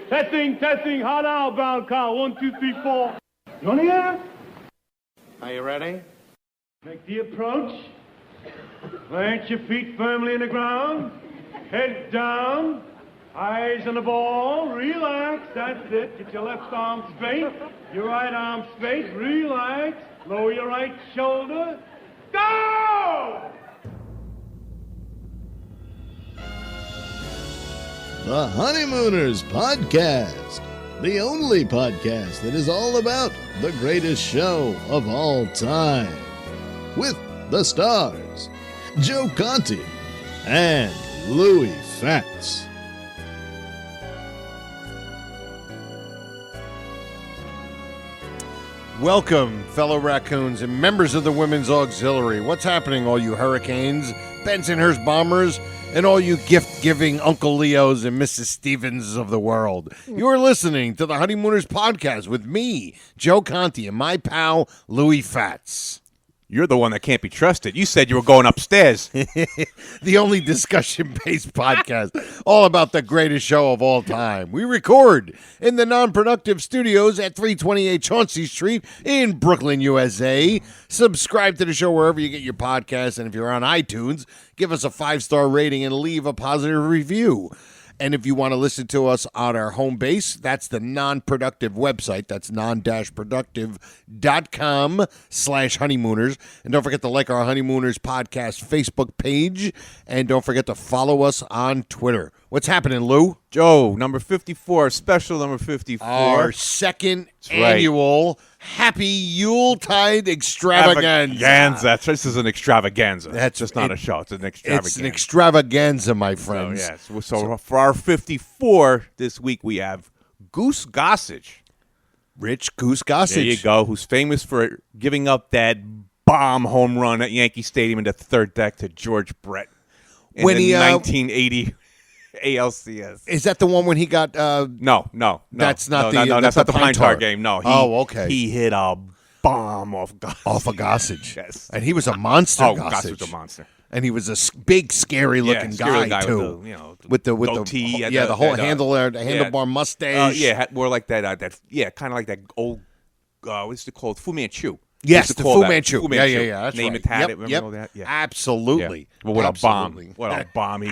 Testing, hot outbound call. 1, 2, 3, 4. You on the air? Are you ready? Make the approach. Plant your feet firmly in the ground. Head down. Eyes on the ball. Relax. That's it. Get your left arm straight. Your right arm straight. Relax. Lower your right shoulder. Go! The Honeymooners Podcast, the only podcast that is all about the greatest show of all time. With the stars, Joe Conti and Louis Fatts. Welcome, fellow raccoons and members of the Women's Auxiliary. What's happening, all you Hurricanes, Bensonhurst Bombers, and all you gift-giving Uncle Leos and Mrs. Stevens of the world? You are listening to the Honeymooners Podcast with me, Joe Conti, and my pal, Louis Fatts. You're the one that can't be trusted. You said you were going upstairs. The only discussion-based podcast all about the greatest show of all time. We record in the Non-Productive Studios at 328 Chauncey Street in Brooklyn, USA. Subscribe to the show wherever you get your podcasts, and if you're on iTunes, give us a 5-star rating and leave a positive review. And if you want to listen to us on our home base, that's the Non-Productive website. That's non-productive.com/honeymooners. And don't forget to like our Honeymooners podcast Facebook page. And don't forget to follow us on Twitter. What's happening, Lou? Joe, number 54, special number 54. Our second annual Happy Yuletide extravaganza. This is an extravaganza. That's just not a show. It's an extravaganza. It's an extravaganza, my friends. So, yes. So for our 54 this week, we have Goose Gossage. Rich Goose Gossage. There you go. Who's famous for giving up that bomb home run at Yankee Stadium in the third deck to George Brett in the 1980 ALCS. Is that the one when he got? No. That's not that's not the Pine Tar game. No. Okay. He hit a bomb off Gossage. Off of Gossage. Yes. And he was a monster. Gossage was a monster. And he was a big, scary looking guy too. With the goatee, the whole handlebar mustache. More like that. Kind of like that old. What's it called? Fu Manchu. Yes, the Fu Manchu. Yeah. That's Name right. it, had it. Remember all that? Yeah. Absolutely. Yeah. Well, what a bomb! What a bomb!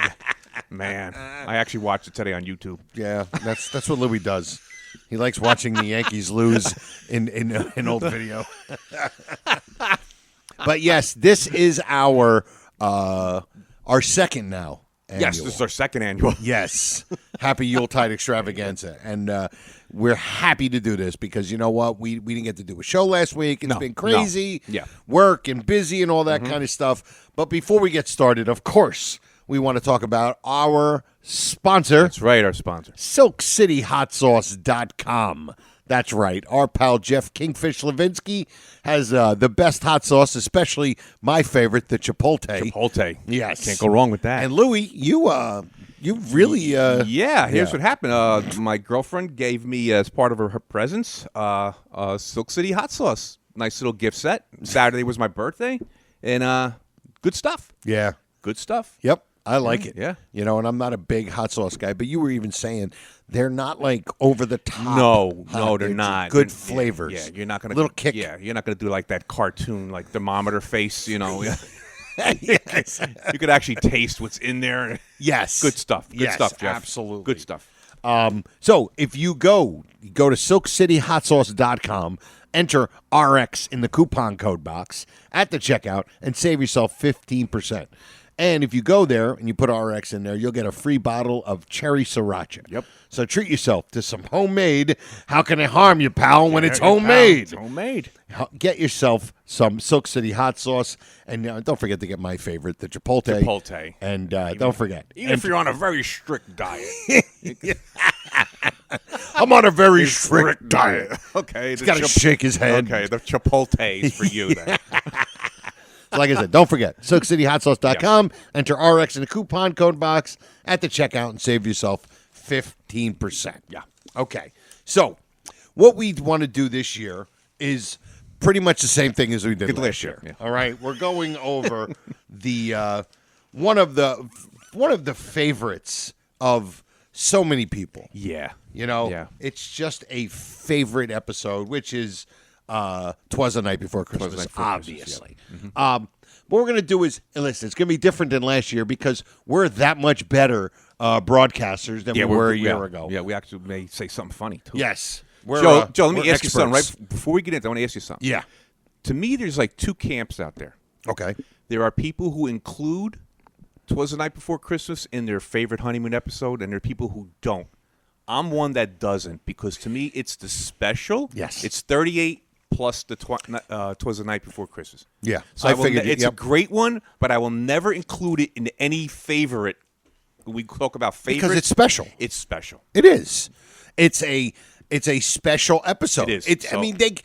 Man, I actually watched it today on YouTube. Yeah, that's what Louis does. He likes watching the Yankees lose in old video. But yes, this is our second now. Annual. Yes, this is our second annual. Yes, Happy Yuletide extravaganza, and we're happy to do this because you know what, we didn't get to do a show last week. It's been crazy, work and busy and all that kind of stuff. But before we get started, of course, we want to talk about our sponsor. That's right, our sponsor. SilkCityHotSauce.com. That's right. Our pal Jeff Kingfish Levinsky has the best hot sauce, especially my favorite, the Chipotle. Chipotle. Yes. Can't go wrong with that. And Louis, you really... here's what happened. My girlfriend gave me, as part of her presents, Silk City hot sauce. Nice little gift set. Saturday was my birthday. And good stuff. Yeah. Good stuff. Yep. I like it. Yeah. You know, and I'm not a big hot sauce guy, but you were even saying they're not like over the top. No, they're not. Good flavors. Yeah, you're not gonna little kick. Yeah, you're not gonna do like that cartoon, like thermometer face. You know. Yes. You could actually taste what's in there. Yes. Good stuff. Good stuff, Jeff. Absolutely. Good stuff. So if you go to SilkCityHotSauce.com, enter RX in the coupon code box at the checkout, and save yourself 15%. And if you go there and you put RX in there, you'll get a free bottle of cherry sriracha. Yep. So treat yourself to some homemade. How can it harm you, pal, when it's homemade? It's homemade. Get yourself some Silk City hot sauce. And don't forget to get my favorite, the Chipotle. Chipotle. And don't forget. Even if you're on a very strict diet. I'm on a very strict diet. Okay. He's got to shake his head. Okay, the Chipotle is for you then. Like I said, don't forget, SilkCityHotSauce.com. Enter RX in the coupon code box at the checkout and save yourself 15%. Yeah. Okay. So what we want to do this year is pretty much the same thing as we did last year. Yeah. All right. We're going over the one of the favorites of so many people. Yeah. You know, Yeah. it's just a favorite episode, which is 'Twas the Night Before Christmas, Night Before Christmas, obviously. What we're going to do is, listen, it's going to be different than last year because we're that much better broadcasters than we were a year ago. Yeah, we actually may say something funny, too. Yes. Joe, let me we're ask you something. experts. Right before we get into it, I want to ask you something. Yeah. To me, there's like two camps out there. Okay. There are people who include 'Twas the Night Before Christmas in their favorite honeymoon episode, and there are people who don't. I'm one that doesn't because to me, it's the special. Yes. It's 38 plus the 'Twas the Night Before Christmas. Yeah. So I figured it's a great one, but I will never include it in any favorite. We talk about favorites. Because it's special. It's special. It is. It's a special episode. It is. I mean, they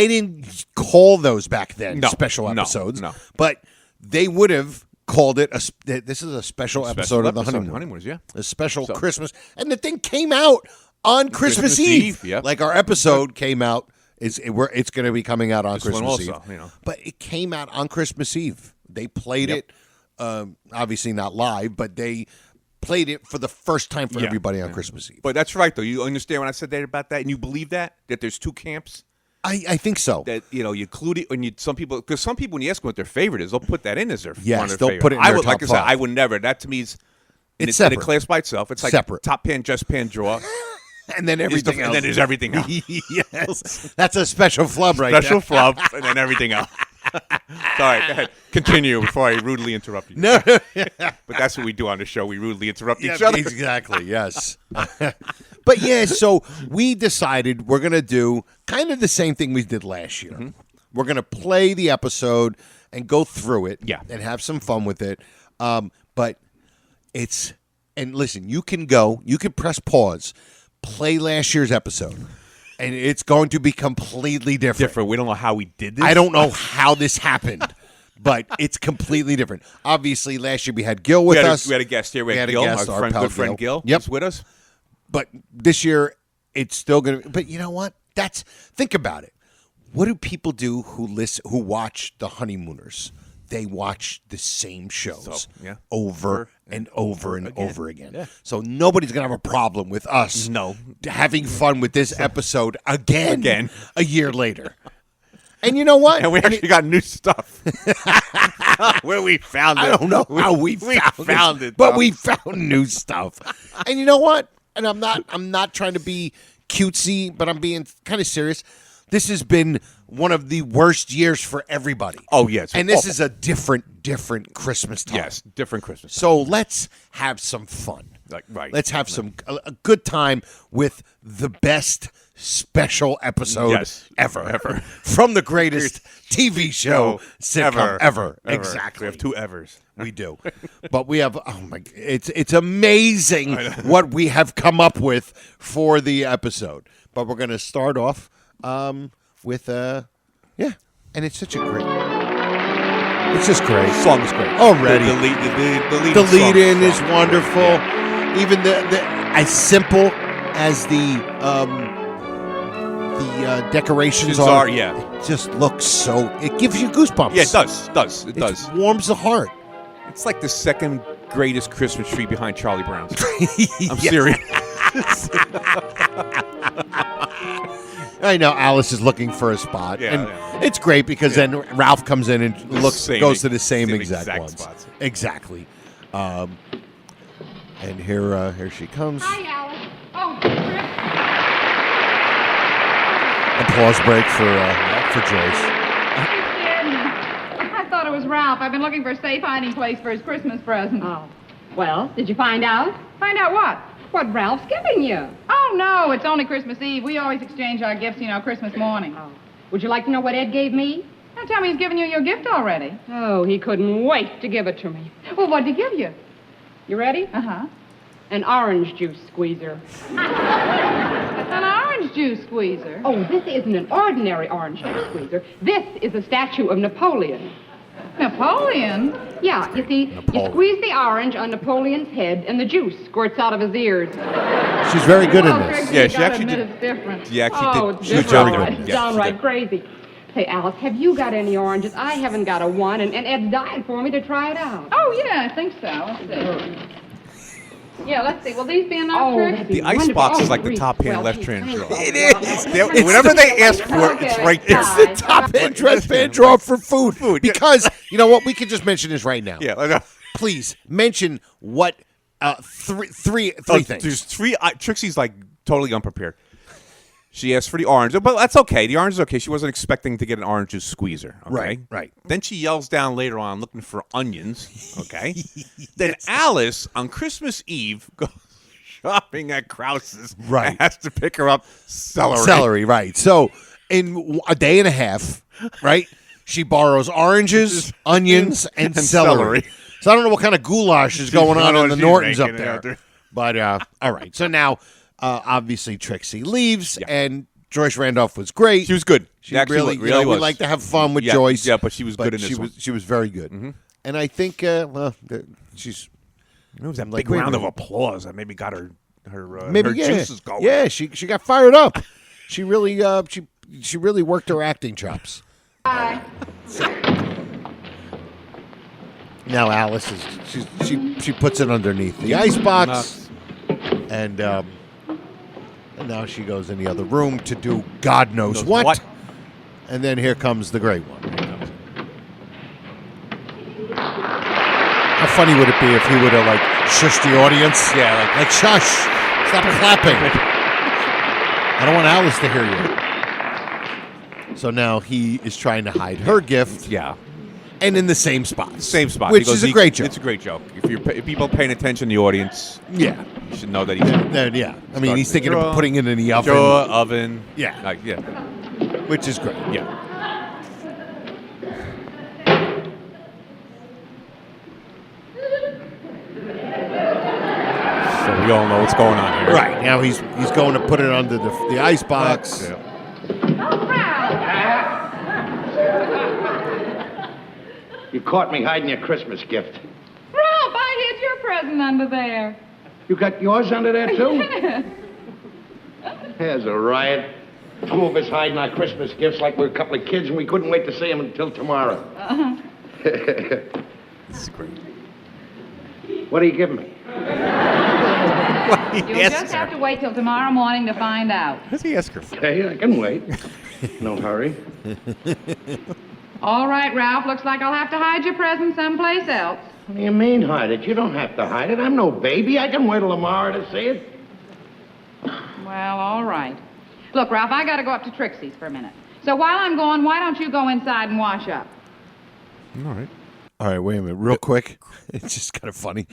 didn't call those back then No, special no, episodes. no. But they would have called it this is a special episode of the episode, Honeymooners. yeah. A special Christmas. And the thing came out on Christmas Eve. Yep. Like our episode came out. It's going to be coming out on This one Christmas also, Eve. you know. But it came out on Christmas Eve. They played it, obviously not live, but they played it for the first time for everybody on Christmas Eve. But that's right, though. You understand when I said that about that, and you believe that there's two camps. I think so. That you include it, and some people when you ask them what their favorite is, they'll put that in as their Yes, one of their they'll favorite. put it in I their would like top I said, five. I would never. That to me is It's in separate. a class by itself. It's like Separate. top pan, just pan, draw, And then everything else. and then there's everything else. Yes. That's a special flub right Special there. flub, and then everything else. Sorry, go ahead. Continue before I rudely interrupt you. No. But that's what we do on the show. We rudely interrupt each other. Exactly, yes. But yeah, so we decided we're going to do kind of the same thing we did last year. Mm-hmm. We're going to play the episode and go through it Yeah. and have some fun with it. But it's, and listen, you can press pause, play last year's episode, and it's going to be completely different. We don't know how we did this. I don't know how this happened, but it's completely different. Obviously, last year we had Gil with us. We had a guest here. We had a Gil, guest, our pal good friend Gil. Yep. He's with us. But this year, it's still going to. But you know what? Think about it. What do people do who watch the Honeymooners? They watch the same shows over and over and over again. Yeah. So nobody's going to have a problem with us having fun with this episode again a year later. And you know what? And we actually got new stuff. Where we found it. I don't know how we found it, but we found new stuff. And you know what? And I'm not trying to be cutesy, but I'm being kind of serious. This has been one of the worst years for everybody. Oh, yes. And this is a different Christmas time. Yes, different Christmas. So let's have some fun. Right. Let's have a good time with the best special episode ever. From the greatest TV show sitcom ever. Exactly. We have two evers. We do. But we have, oh my, it's amazing what we have come up with for the episode. But we're going to start off with, and it's such a great, it's just great. The song is great. Already. The lead in is song. wonderful. Yeah. Even the as simple as the decorations are, it just looks so. It gives you goosebumps. Yeah, it does. It does. It warms the heart. It's like the second greatest Christmas tree behind Charlie Brown's. I'm serious. I know Alice is looking for a spot, it's great because then Ralph comes in and goes to the same exact ones. Spots. Exactly. And here she comes. Hi, Alice. Oh, Applause break for Joyce. I thought it was Ralph. I've been looking for a safe hiding place for his Christmas present. Oh. Well, did you find out? Find out what? What Ralph's giving you. Oh, no, it's only Christmas Eve. We always exchange our gifts, Christmas morning. Oh. Would you like to know what Ed gave me? Don't tell me he's given you your gift already. Oh, he couldn't wait to give it to me. Well, what'd he give you? You ready? Uh-huh. An orange juice squeezer. An orange juice squeezer. Oh, this isn't an ordinary orange juice squeezer. This is a statue of Napoleon. Napoleon? Yeah, you see, you squeeze the orange on Napoleon's head and the juice squirts out of his ears. She's very good in Oh, this. Greg, Yeah, you she gotta actually admit did- it's different. Yeah, actually Oh, did. it's She was different. very good. It's Yeah, she downright did. crazy. Say, Alice, have you got any oranges? I haven't got a one, and Ed's dying for me to try it out. Oh, yeah, I think so. Let's see. Yeah, let's see. Will these be enough, Trick? The icebox is like the top hand, left hand drawer. It is. Whatever they ask for, it's right there. It's the top hand, left hand drawer for food. Because, you know what? We can just mention this right now. Yeah. Please, mention what three things. There's three. Trixie's like totally unprepared. She asked for the orange, but that's okay. The orange is okay. She wasn't expecting to get an orange juice squeezer. Okay? Right. Then she yells down later on looking for onions. Okay. Then Alice on Christmas Eve goes shopping at Krause's. Right. And has to pick her up celery. Celery, right. So in a day and a half, right, she borrows oranges, onions, and celery. So I don't know what kind of goulash is going on in the Nortons up there. But, all right. So now... obviously, Trixie leaves, and Joyce Randolph was great. She was good. She really was. We like to have fun with Joyce. Yeah, but she was good in this one. She was very good. Mm-hmm. And I think, she's... It was that big round of applause that maybe got her juices going. Yeah, she got fired up. She really she really worked her acting chops. Bye. Now Alice she puts it underneath the icebox, and now she goes in the other room to do God knows what. And then here comes the great one. How funny would it be if he would have like shushed the audience? Yeah, like shush, stop clapping. I don't want Alice to hear you. So now he is trying to hide her gift. Yeah. And in the same spot. Which is a great joke. It's a great joke. If people are paying attention in the audience, yeah, you should know that he's... yeah. I mean, he's thinking of putting it in the oven. Oven. Yeah. Yeah. Which is great. Yeah. So we all know what's going on here. Right. Now he's going to put it under the icebox. Yeah. You caught me hiding your Christmas gift. Ralph, I hid your present under there. You got yours under there, too? Yes. There's a riot. Two of us hiding our Christmas gifts like we're a couple of kids, and we couldn't wait to see them until tomorrow. This is great. What are you giving me? You'll just have to wait till tomorrow morning to find out. What does he ask her for? Hey, I can wait. No hurry. All right, Ralph. Looks like I'll have to hide your present someplace else. What do you mean hide it? You don't have to hide it. I'm no baby. I can wait till tomorrow to see it. Well, all right. Look, Ralph, I got to go up to Trixie's for a minute. So while I'm gone, why don't you go inside and wash up? All right. All right, wait a minute. Real quick. It's just kind of funny.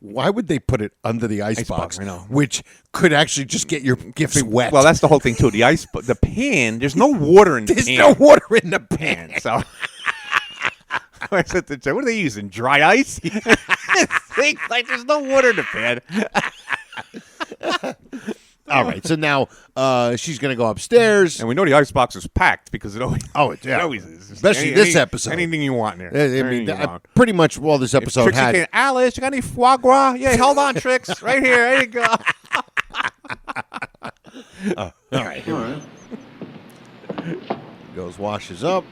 Why would they put it under the icebox? I know. Which could actually just get your gifts wet. Well, that's the whole thing, too. The pan, there's no water in the pan. There's no water in the pan. So I said to Joe, what are they using? Dry ice? Like there's no water in the pan. All right, so now she's going to go upstairs. And we know the icebox is packed because it always, it always is. Especially this episode. Anything you want in I there. mean, pretty much all this episode had. Alice, you got any foie gras? Yeah, hold on, Trix. Right here. There you go. All right. Goes, washes up.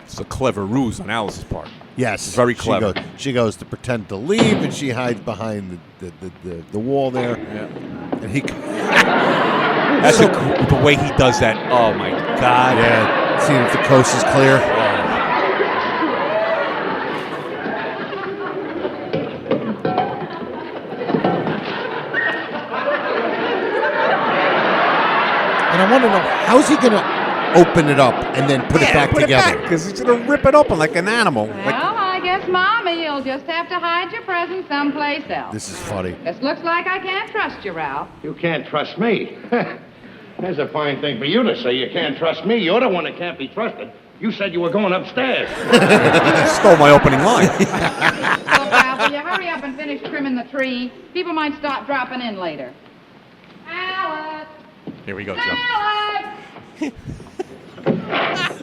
It's a clever ruse on Alice's part. Yes, it's very clever. She goes to pretend to leave, and she hides behind the wall there. Yeah. And he. That's the way he does that. Oh my God! Yeah, seeing if the coast is clear. And I want to know, how's he going to open it up and then put it back together? Because he's going to rip it open like an animal. Well, I guess, Mommy, you'll just have to hide your present someplace else. This is funny. This looks like I can't trust you, Ralph. You can't trust me. That's a fine thing for you to say. You can't trust me. You're the one that can't be trusted. You said you were going upstairs. Stole my opening line. Look, Ralph, will you hurry up and finish trimming the tree? People might start dropping in later. Alice! Here we go, Joe. Alice!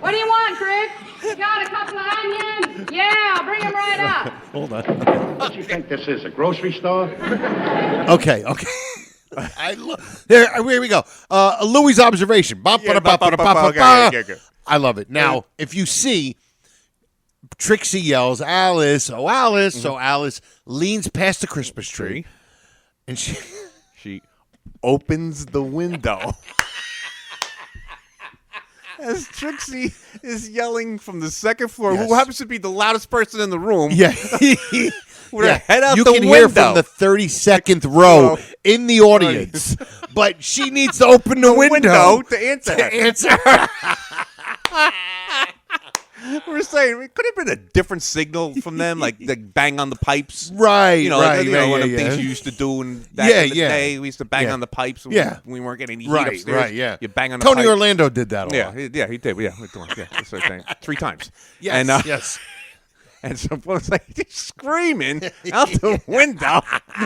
What do you want, Chris? You got a couple of onions? Yeah, bring them right up. Hold on. What do you think this is, a grocery store? Okay. Here we go. Louis' observation. I love it. Now, if you see, Trixie yells, Alice, oh, Alice. So Alice leans past the Christmas tree, and she opens the window. As Trixie is yelling from the second floor, who happens to be the loudest person in the room. Yeah. With her head out you the can window. hear from the 32nd row in the audience, but she needs to open the window to answer her. We're saying it could have been a different signal from them, like the bang on the pipes, right? You know, right, like, one of the things you used to do back in the day. We used to bang on the pipes. When we weren't getting any heat upstairs. Right, yeah. You bang on the Tony pipe. Orlando did that a lot. He did. Yeah, that's what I'm saying. 3 times. Yes, and, yes. And so it's like he's screaming out the window,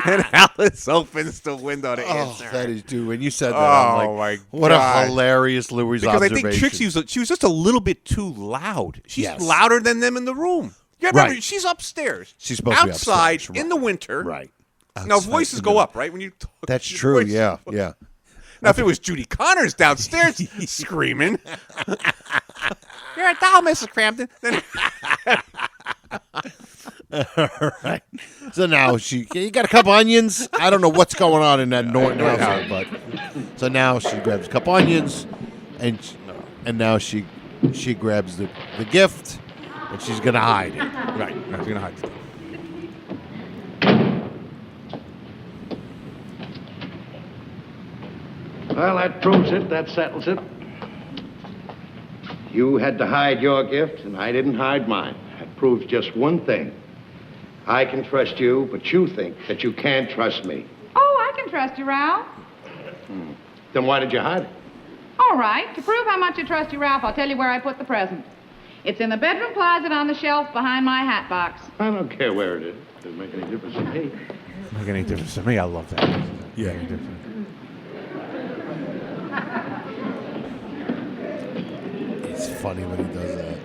and Alice opens the window to answer. That is, dude. When you said that, I'm like, what a hilarious Louis observation. Because I think Trixie she was just a little bit too loud. She's louder than them in the room. Yeah, remember, she's upstairs. She's supposed outside to be upstairs. in the winter. Right. Now voices go up, right? When you talk. That's true. Yeah. Now, if it was Judy Connors downstairs screaming, "You're a doll, Mrs. Crampton," then. All right. So now you got a couple onions. I don't know what's going on in that Norton household, but so now she grabs a couple onions, and now she grabs the gift, and she's gonna hide it. Right. Now she's gonna hide it. Well, that proves it. That settles it. You had to hide your gift, and I didn't hide mine. That proves just one thing. I can trust you, but you think that you can't trust me. Oh, I can trust you, Ralph. Then why did you hide it? All right. To prove how much I trust you, Ralph, I'll tell you where I put the present. It's in the bedroom closet on the shelf behind my hat box. I don't care where it is. It doesn't make any difference to me. Make any difference to me? I love that. Yeah. It's funny when he does that.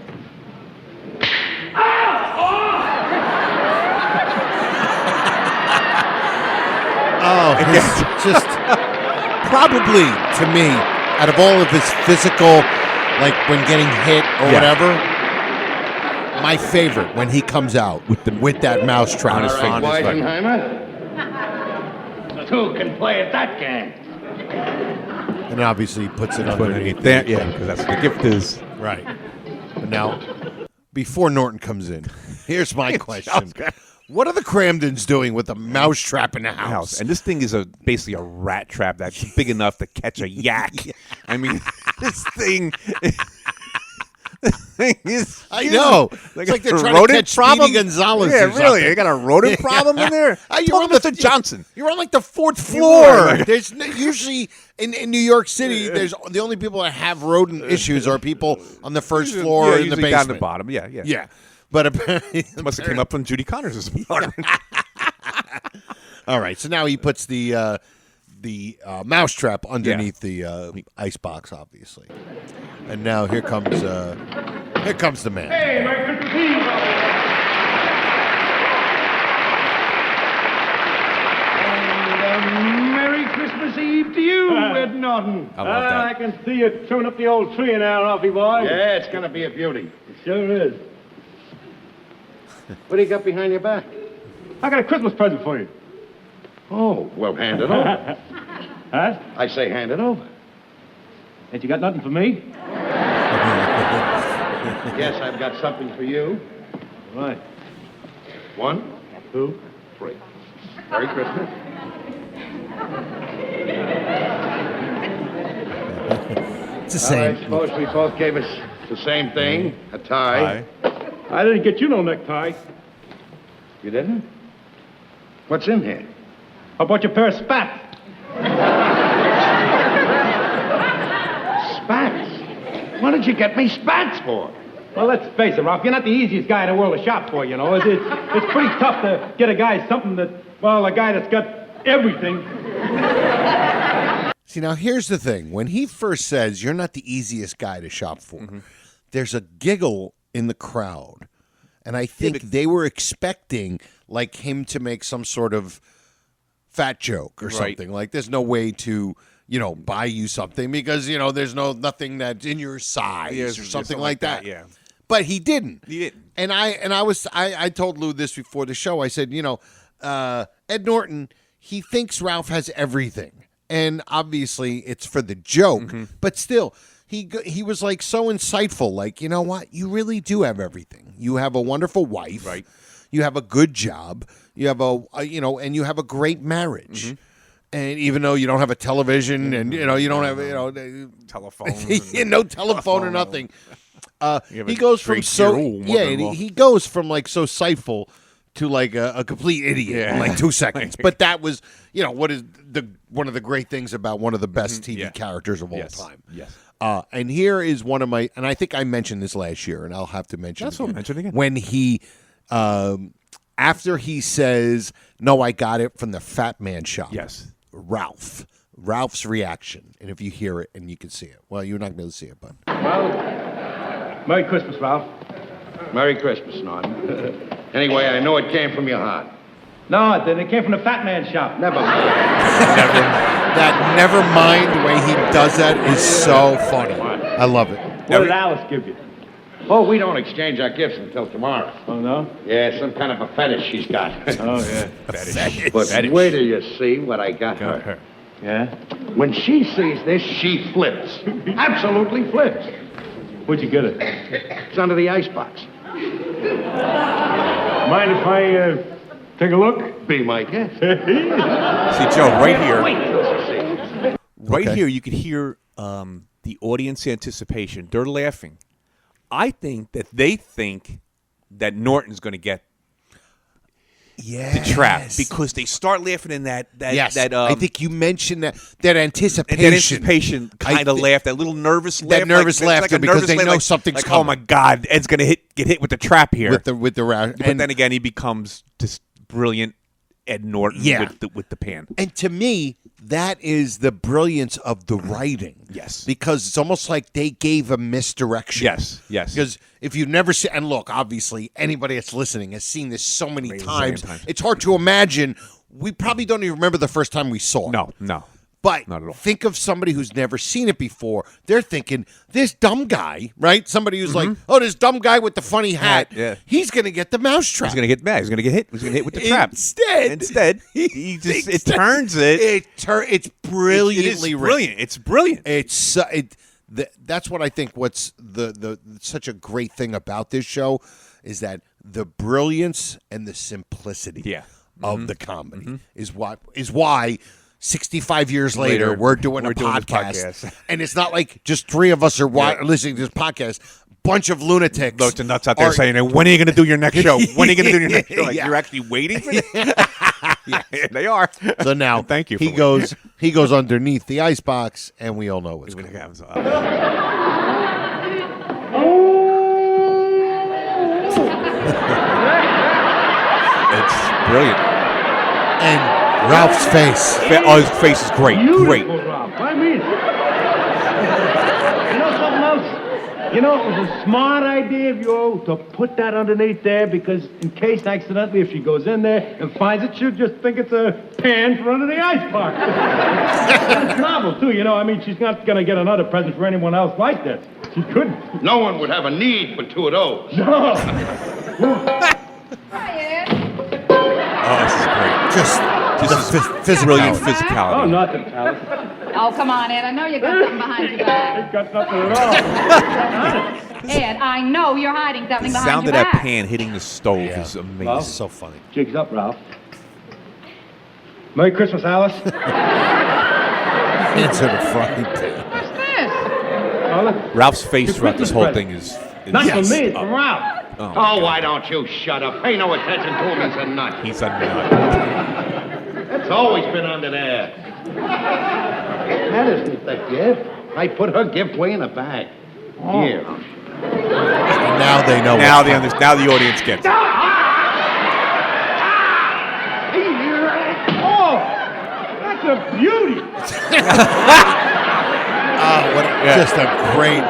Oh, it's just probably, to me, out of all of his physical, like when getting hit or whatever, my favorite when he comes out with that mousetrap on his finger. Weisenheimer. Two can play at that game. And obviously he puts it underneath there. Yeah, because that's what the gift is. Right. But now, before Norton comes in, here's my question. What are the Cramdens doing with a mousetrap in the house? And this thing is basically a rat trap that's big enough to catch a yak. I mean, this thing is... I know. Like it's like they're trying to catch Speedy Gonzalez. Yeah, or really. something. They got a rodent problem in there? You're on Mr. Johnson. You're on like the 4th floor. There's usually in New York City. There's the only people that have rodent issues are people on the 1st floor or in the basement. Down the bottom. Yeah. But apparently, it must have came up from Judy Connors' apartment. All right, so now he puts the mousetrap underneath the ice box, obviously, and now here comes the man. Hey, Merry Christmas Eve. And Merry Christmas Eve to you, Ed Norton. I love that. I can see you throwing up the old tree now, Ralphie boy. Yeah, it's going to be a beauty. It sure is. What do you got behind your back? I got a Christmas present for you. Oh, well, hand it over. Huh? I say hand it over. Ain't you got nothing for me? Yes, I've got something for you. Right. 1, 2, 3. Merry Christmas. It's the same. I suppose we both gave us the same thing, a tie. I didn't get you no necktie. You didn't? What's in here? How about your pair of spats? Spats? What did you get me spats for? Well, let's face it, Ralph, you're not the easiest guy in the world to shop for, you know. It's pretty tough to get a guy something a guy that's got everything. See, now here's the thing. When he first says, you're not the easiest guy to shop for, there's a giggle in the crowd. And I think they were expecting, like, him to make some sort of fat joke or something. Like, there's no way to, buy you something because, there's nothing that's in your size or something like that. Yeah. But he didn't. He didn't. And I told Lou this before the show. I said, Ed Norton, he thinks Ralph has everything. And obviously it's for the joke, but still he was like so insightful. Like, you know what? You really do have everything. You have a wonderful wife. Right. You have a good job. You have and you have a great marriage. And even though you don't have a television and, you don't have, Telephone. no telephone or nothing. He goes from he goes from like so insightful to like a complete idiot in like 2 seconds. But that was, what is one of the great things about one of the best TV characters of all time. Yes. And here is one of my, and I think I mentioned this last year, and I'll have to mention it again. Mention it again. When he, after he says, "No, I got it from the Fat Man shop." Yes. Ralph's reaction, and if you hear it and you can see it, well, you're not going to be able to see it, but. Well, Merry Christmas, Ralph. Merry Christmas, Norton. Anyway, I know it came from your heart. No, it didn't. It came from the Fat Man shop. Never mind. Never mind the way he does that is so funny. I love it. What did Alice give you? Oh, we don't exchange our gifts until tomorrow. Oh, no? Yeah, some kind of a fetish she's got. Oh, yeah. Fetish. But wait till you see what I got her. Yeah? When she sees this, she flips. Absolutely flips. Where'd you get it? It's under the icebox. Mind if I take a look? Be my guest. See, Joe, right here. Wait till you see. Right here, you could hear the audience anticipation. They're laughing. I think that they think that Norton's going to get the trap because they start laughing in that. I think you mentioned that anticipation. Kind of laugh, that little nervous laugh. That nervous laughter because they know something's coming. Oh my God, Ed's going to get hit with the trap here. With the round. But then again, he becomes this brilliant Ed Norton with the pan. And to me, that is the brilliance of the writing. Yes. Because it's almost like they gave a misdirection. Yes. Because if you've never seen, and look, obviously, anybody that's listening has seen this so many times. It's hard to imagine. We probably don't even remember the first time we saw it. No. But not at all. Think of somebody who's never seen it before. They're thinking, this dumb guy, right? Somebody who's like, oh, this dumb guy with the funny hat. Yeah. He's going to get the mousetrap. He's going to get mad. He's going to get hit. He's going to hit with the trap. Instead, he just it turns it. It's brilliantly brilliant. It's brilliant. That's what I think. What's the such a great thing about this show is that the brilliance and the simplicity of the comedy is why 65 years later we're doing a podcast. And it's not like just three of us are listening to this podcast. Bunch of lunatics. Loads of nuts out there saying, when are you going to do your next show? When are you going to do your next show? Like, you're actually waiting for this? Yeah, they are. So now thank you. He goes underneath the icebox, and we all know what's going to happen. It's brilliant. And Ralph's face. His face is great. Great. Ralph. I mean, you know something else? It was a smart idea of yours to put that underneath there because in case accidentally if she goes in there and finds it, she'll just think it's a pan for under the icebox. It's novel, too. She's not going to get another present for anyone else like this. She couldn't. No one would have a need for two of those. No. Hi, Ed. Oh, this is great. Just brilliant physicality. Oh, nothing, Alice. Oh, come on, Ed. I know you got something behind your back. Ain't got nothing at all. Ed, I know you're hiding something The behind sound your of that back. pan hitting the stove is amazing. Well, so funny. Jig's up, Ralph. Merry Christmas, Alice. Answer the frying pan. What's this? Oh, look. Ralph's face Your throughout this Christmas whole present. thing is Not for me, it's for Ralph. Oh, why don't you shut up? Pay no attention to him. He's a nut. He's a nut. It's always been under there. That isn't the gift. I put her gift way in the bag. Here. And now they know. Now the audience gets it. Oh, that's a beauty. Just a great,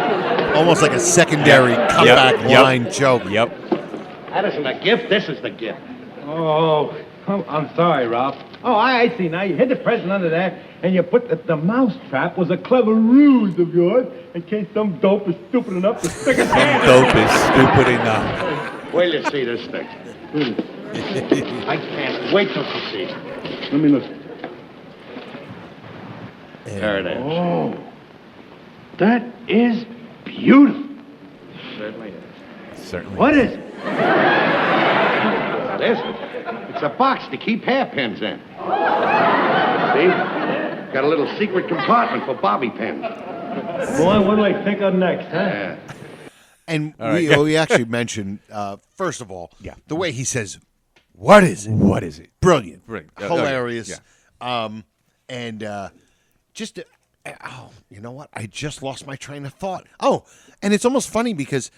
almost like a secondary comeback line joke. Yep. That isn't a gift. This is the gift. Oh, I'm sorry, Ralph. Oh, I see. Now you hid the present under there, and you put the mouse trap was a clever ruse of yours in case some dope is stupid enough to stick his hand. Dope is stupid enough. Wait till you see this thing. I can't wait till you see it. Let me look. There it is. Oh, that is beautiful. Certainly is. Certainly. What is it? What is it? It's a box to keep hairpins in. See? Got a little secret compartment for bobby pins. Boy, what do I think of next, huh? Yeah. And right. we actually mentioned, first of all, Yeah. the way he says, what is it? What is it? Brilliant. Brilliant. Hilarious. Yeah. And just, you know what? I just lost my train of thought. Oh, and it's almost funny because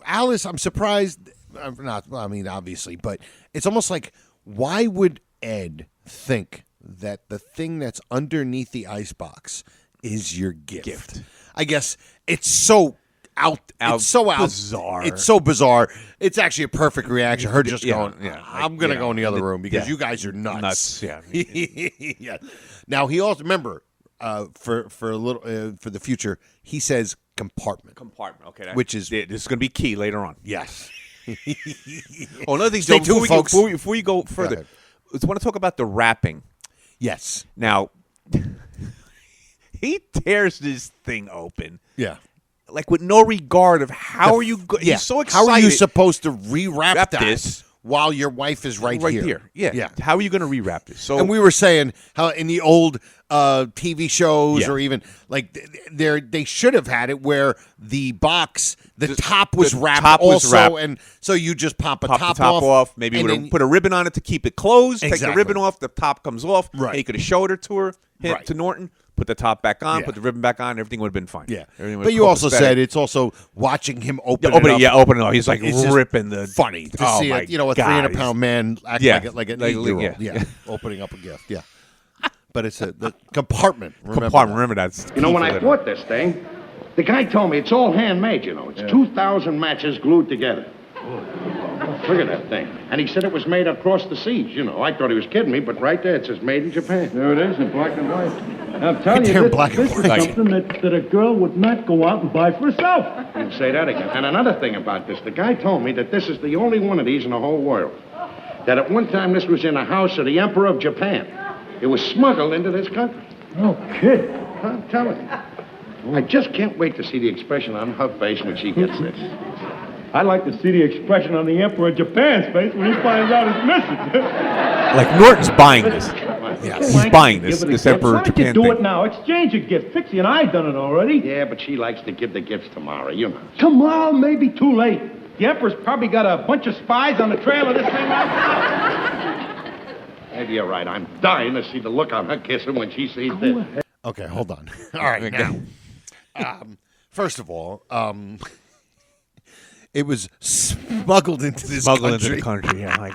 Alice, I'm surprised, obviously, but it's almost like, why would Ed think that the thing that's underneath the icebox is your gift? I guess it's so it's so bizarre. It's so bizarre. It's actually a perfect reaction. Her just going, I'm going to you go know, in the other room because yeah. you guys are nuts. Yeah. Yeah. Now he also remember for a little for the future he says compartment. Okay. Which is this is going to be key later on. Yes. Oh, another thing. Stay Joe, tuned, folks. Before you go further, I want to talk about the wrapping. Yes. Now, he tears this thing open. Yeah. Like with no regard of how are you. He's so excited. How are you supposed to rewrap Wrap that this while your wife is right here? Yeah. Yeah. How are you going to rewrap this? So, And we were saying how in the old TV shows Yeah. or even like they should have had it where the box, the top was wrapped top was also, wrapped. and so you just pop the top top off. Maybe and would have then- put a ribbon on it to keep it closed. Take the Exactly. ribbon off, the top comes off. Right. And you could have showed her to her, Right. to Norton, put the top back on, Yeah. put the ribbon back on, everything would have been fine. Yeah, Everything would but have you also copacetic. said it's also watching him open. Yeah, open it it, up. yeah, open it up. He's like It's just ripping the funny to oh see my it. You know, a God, 300-pound man act Yeah. like an Like, 8-year-old. yeah. Yeah, opening up a gift. Yeah, but it's the compartment. compartment. Remember that. You know, when I bought this thing, the guy told me it's all handmade, you know. It's 2,000 matches glued together. Look at that thing. And he said it was made across the seas, you know. I thought he was kidding me, but right there it says made in Japan. There it is in black and white. I'm telling you, They're this, black and this white. is something that a girl would not go out and buy for herself. You say that again. And another thing about this, the guy told me that this is the only one of these in the whole world. That at one time this was in the house of the Emperor of Japan. It was smuggled into this country. No kid. I'm telling you. I just can't wait to see the expression on her face when she gets this. I'd like to see the expression on the Emperor of Japan's face when he finds out it's missing. Like Norton's buying this. Yes. He's buying Give this. it a This gift. Emperor Why of don't you Japan do thing. it now? Exchange a gift. Fixie and I done it already. Yeah, but she likes to give the gifts tomorrow, you know. Tomorrow may be too late. The Emperor's probably got a bunch of spies on the trail of this thing right now. Maybe you're right. I'm dying to see the look on her kissing when she sees this. Okay, hold on. All right, now, first of all, it was smuggled into this Smuggled country. into the country. Yeah, like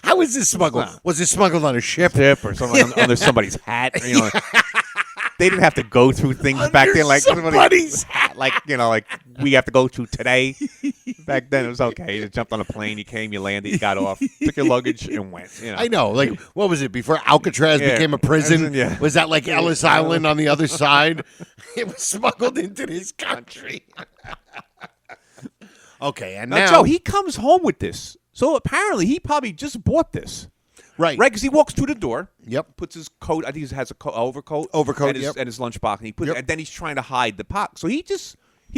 How was this smuggled? Was it smuggled on a ship? tip or something under somebody's hat. You know, they didn't have to go through things back then. Like somebody's hat. Like like we have to go through today. Back then it was okay. You jumped on a plane. You came. You landed. You got off. Took your luggage and went. You know. I know. Like, what was it before Alcatraz Yeah. became a prison? Yeah. Was that like Ellis Island on the other side? It was smuggled into this country. Okay, and now Joe, he comes home with this. So apparently he probably just bought this. right, Right, because he walks through the door. Yep. Puts his coat. I think he has a overcoat. Overcoat, And his, yep. and his lunchbox. And he puts. Yep. And then he's trying to hide the pot. So he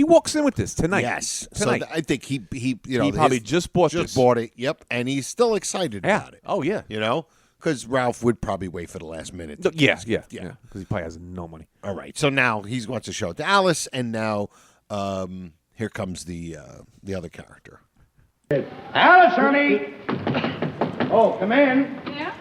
walks in with this tonight. Yes. Tonight. So I think he He probably just bought this. bought it. Yep, and he's still excited Yeah. about it. Oh yeah. You know, because Ralph would probably wait for the last minute. No, yeah. Because Yeah. he probably has no money. All right. So now he wants to show it to Alice, and now here comes the other character. Alice, honey! Oh, come in. Yeah?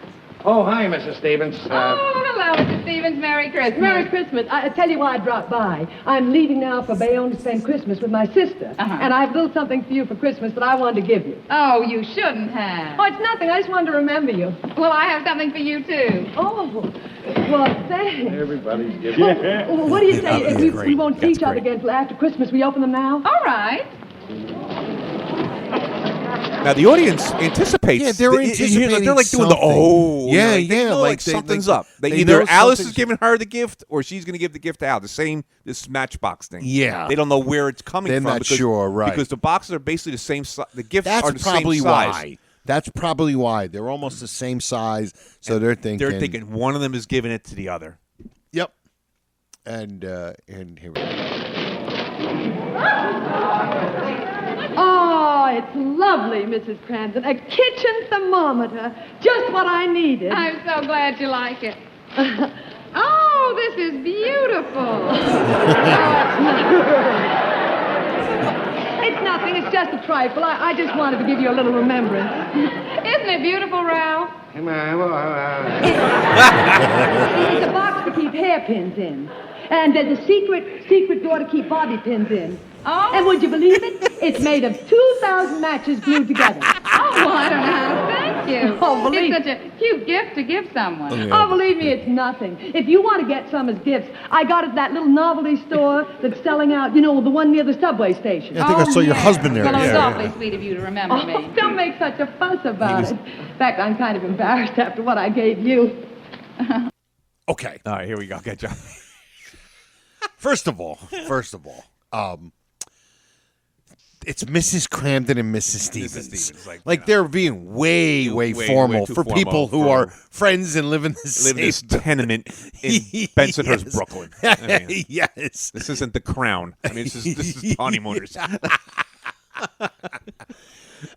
Oh, hi, Mrs. Stevens. Oh, hello, Mr. Stevens. Merry Christmas. Merry Christmas. I tell you why I dropped by. I'm leaving now for Bayonne to spend Christmas with my sister. Uh-huh. And I have a little something for you for Christmas that I wanted to give you. Oh, you shouldn't have. Oh, it's nothing. I just wanted to remember you. Well, I have something for you, too. Oh, well, thanks. Everybody's giving. Well, what do you say if we great. won't see That's each other great. again until after Christmas? We open them now? All right. Now the audience anticipates. Yeah, they're anticipating. They're like doing the something. Yeah, like, they know, like something's up. They either Alice is giving her the gift or she's going to give the gift to Al. This Matchbox thing. Yeah, they don't know where it's coming they're from. Not sure, right? Because the boxes are basically the same size. The gifts are the probably same size. Why. That's probably why they're almost the same size. So they're thinking one of them is giving it to the other. Yep. And here we go. Oh, it's lovely, Mrs. Cranston. A kitchen thermometer. Just what I needed. I'm so glad you like it. Oh, this is beautiful. It's nothing. It's just a trifle. I just wanted to give you a little remembrance. Isn't it beautiful, Ralph? It's a box to keep hairpins in. And there's a secret door to keep bobby pins in. Oh. And would you believe it? It's made of 2,000 matches glued together. Oh, well, I don't know how to thank you. Oh, it's such a cute gift to give someone. Oh, believe me, it's nothing. If you want to get some as gifts, I got it at that little novelty store that's selling out, the one near the subway station. Yeah, I think I saw your husband there. Well, it's awfully sweet of you to remember me. Don't make such a fuss about it. In fact, I'm kind of embarrassed after what I gave you. Okay. All right, here we go. Good job. First of all, it's Mrs. Cramden and Mrs. Stevens. Like they're being way formal for people who are friends and live in the same this tenement in Bensonhurst, Brooklyn. I mean, yes. This isn't the Crown. I mean, this is Honeymooners.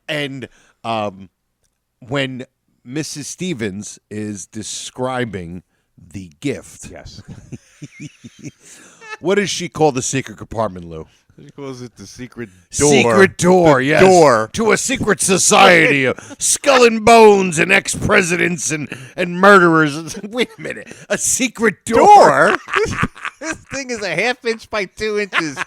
And when Mrs. Stevens is describing the gift, yes. What does she call the secret compartment, Lou? She calls it the secret door. Secret door, yes. Door. To a secret society of skull and bones and ex-presidents and murderers. Wait a minute. A secret door? This thing is a 1/2 inch by 2 inches.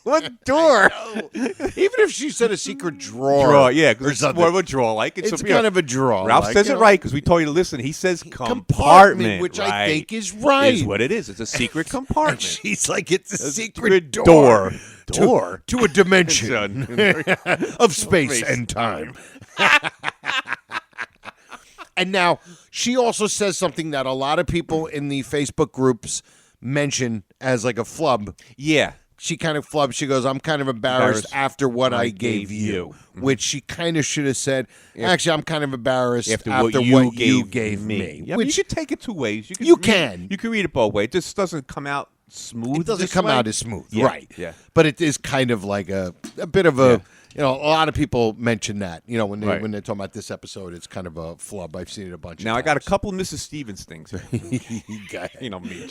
What door? Even if she said a secret drawer. Yeah, because it's more of a drawer. Like it's kind of a drawer. Ralph says it right because we told you to listen. He says compartment, which right, I think is right. Is what it is. It's a secret compartment. And she's like, it's a secret door. To a dimension of space and time. And now, she also says something that a lot of people in the Facebook groups mention as like a flub. Yeah. She kind of flubbed. She goes, I'm kind of embarrassed after what I gave you. Mm-hmm. Which she kind of should have said, actually, I'm kind of embarrassed after what you gave me. Yeah, which you could take it two ways. You can. You can read it both ways. It just doesn't come out smooth. It doesn't come out as smooth. Yeah. Right. Yeah. But it is kind of like a bit of a... Yeah. A lot of people mention that. When they're talking about this episode, it's kind of a flub. I've seen it a bunch of times. Now, I got a couple of Mrs. Stevens things. Me. Yes.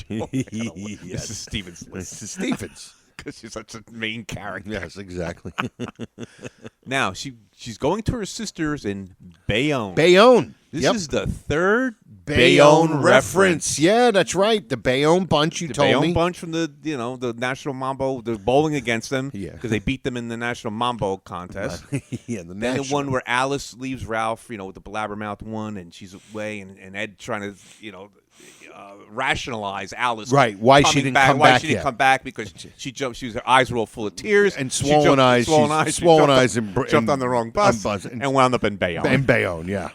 Mrs. Stevens. Mrs. Stevens. Because she's such a main character. Yes, exactly. Now, she's going to her sisters in Bayonne. Bayonne. This is the third Bayonne reference. Yeah, that's right. The Bayonne bunch, you told me. The Bayonne bunch from the National Mambo, the bowling against them. Yeah. Because they beat them in the National Mambo contest. Then the one where Alice leaves Ralph, with the blabbermouth one, and she's away, and Ed trying to, rationalize Alice. Right, why she didn't come back. Why she didn't come back, because she jumped, her eyes were all full of tears. And swollen eyes. And jumped on the wrong bus and wound up in Bayonne. In Bayonne, yeah.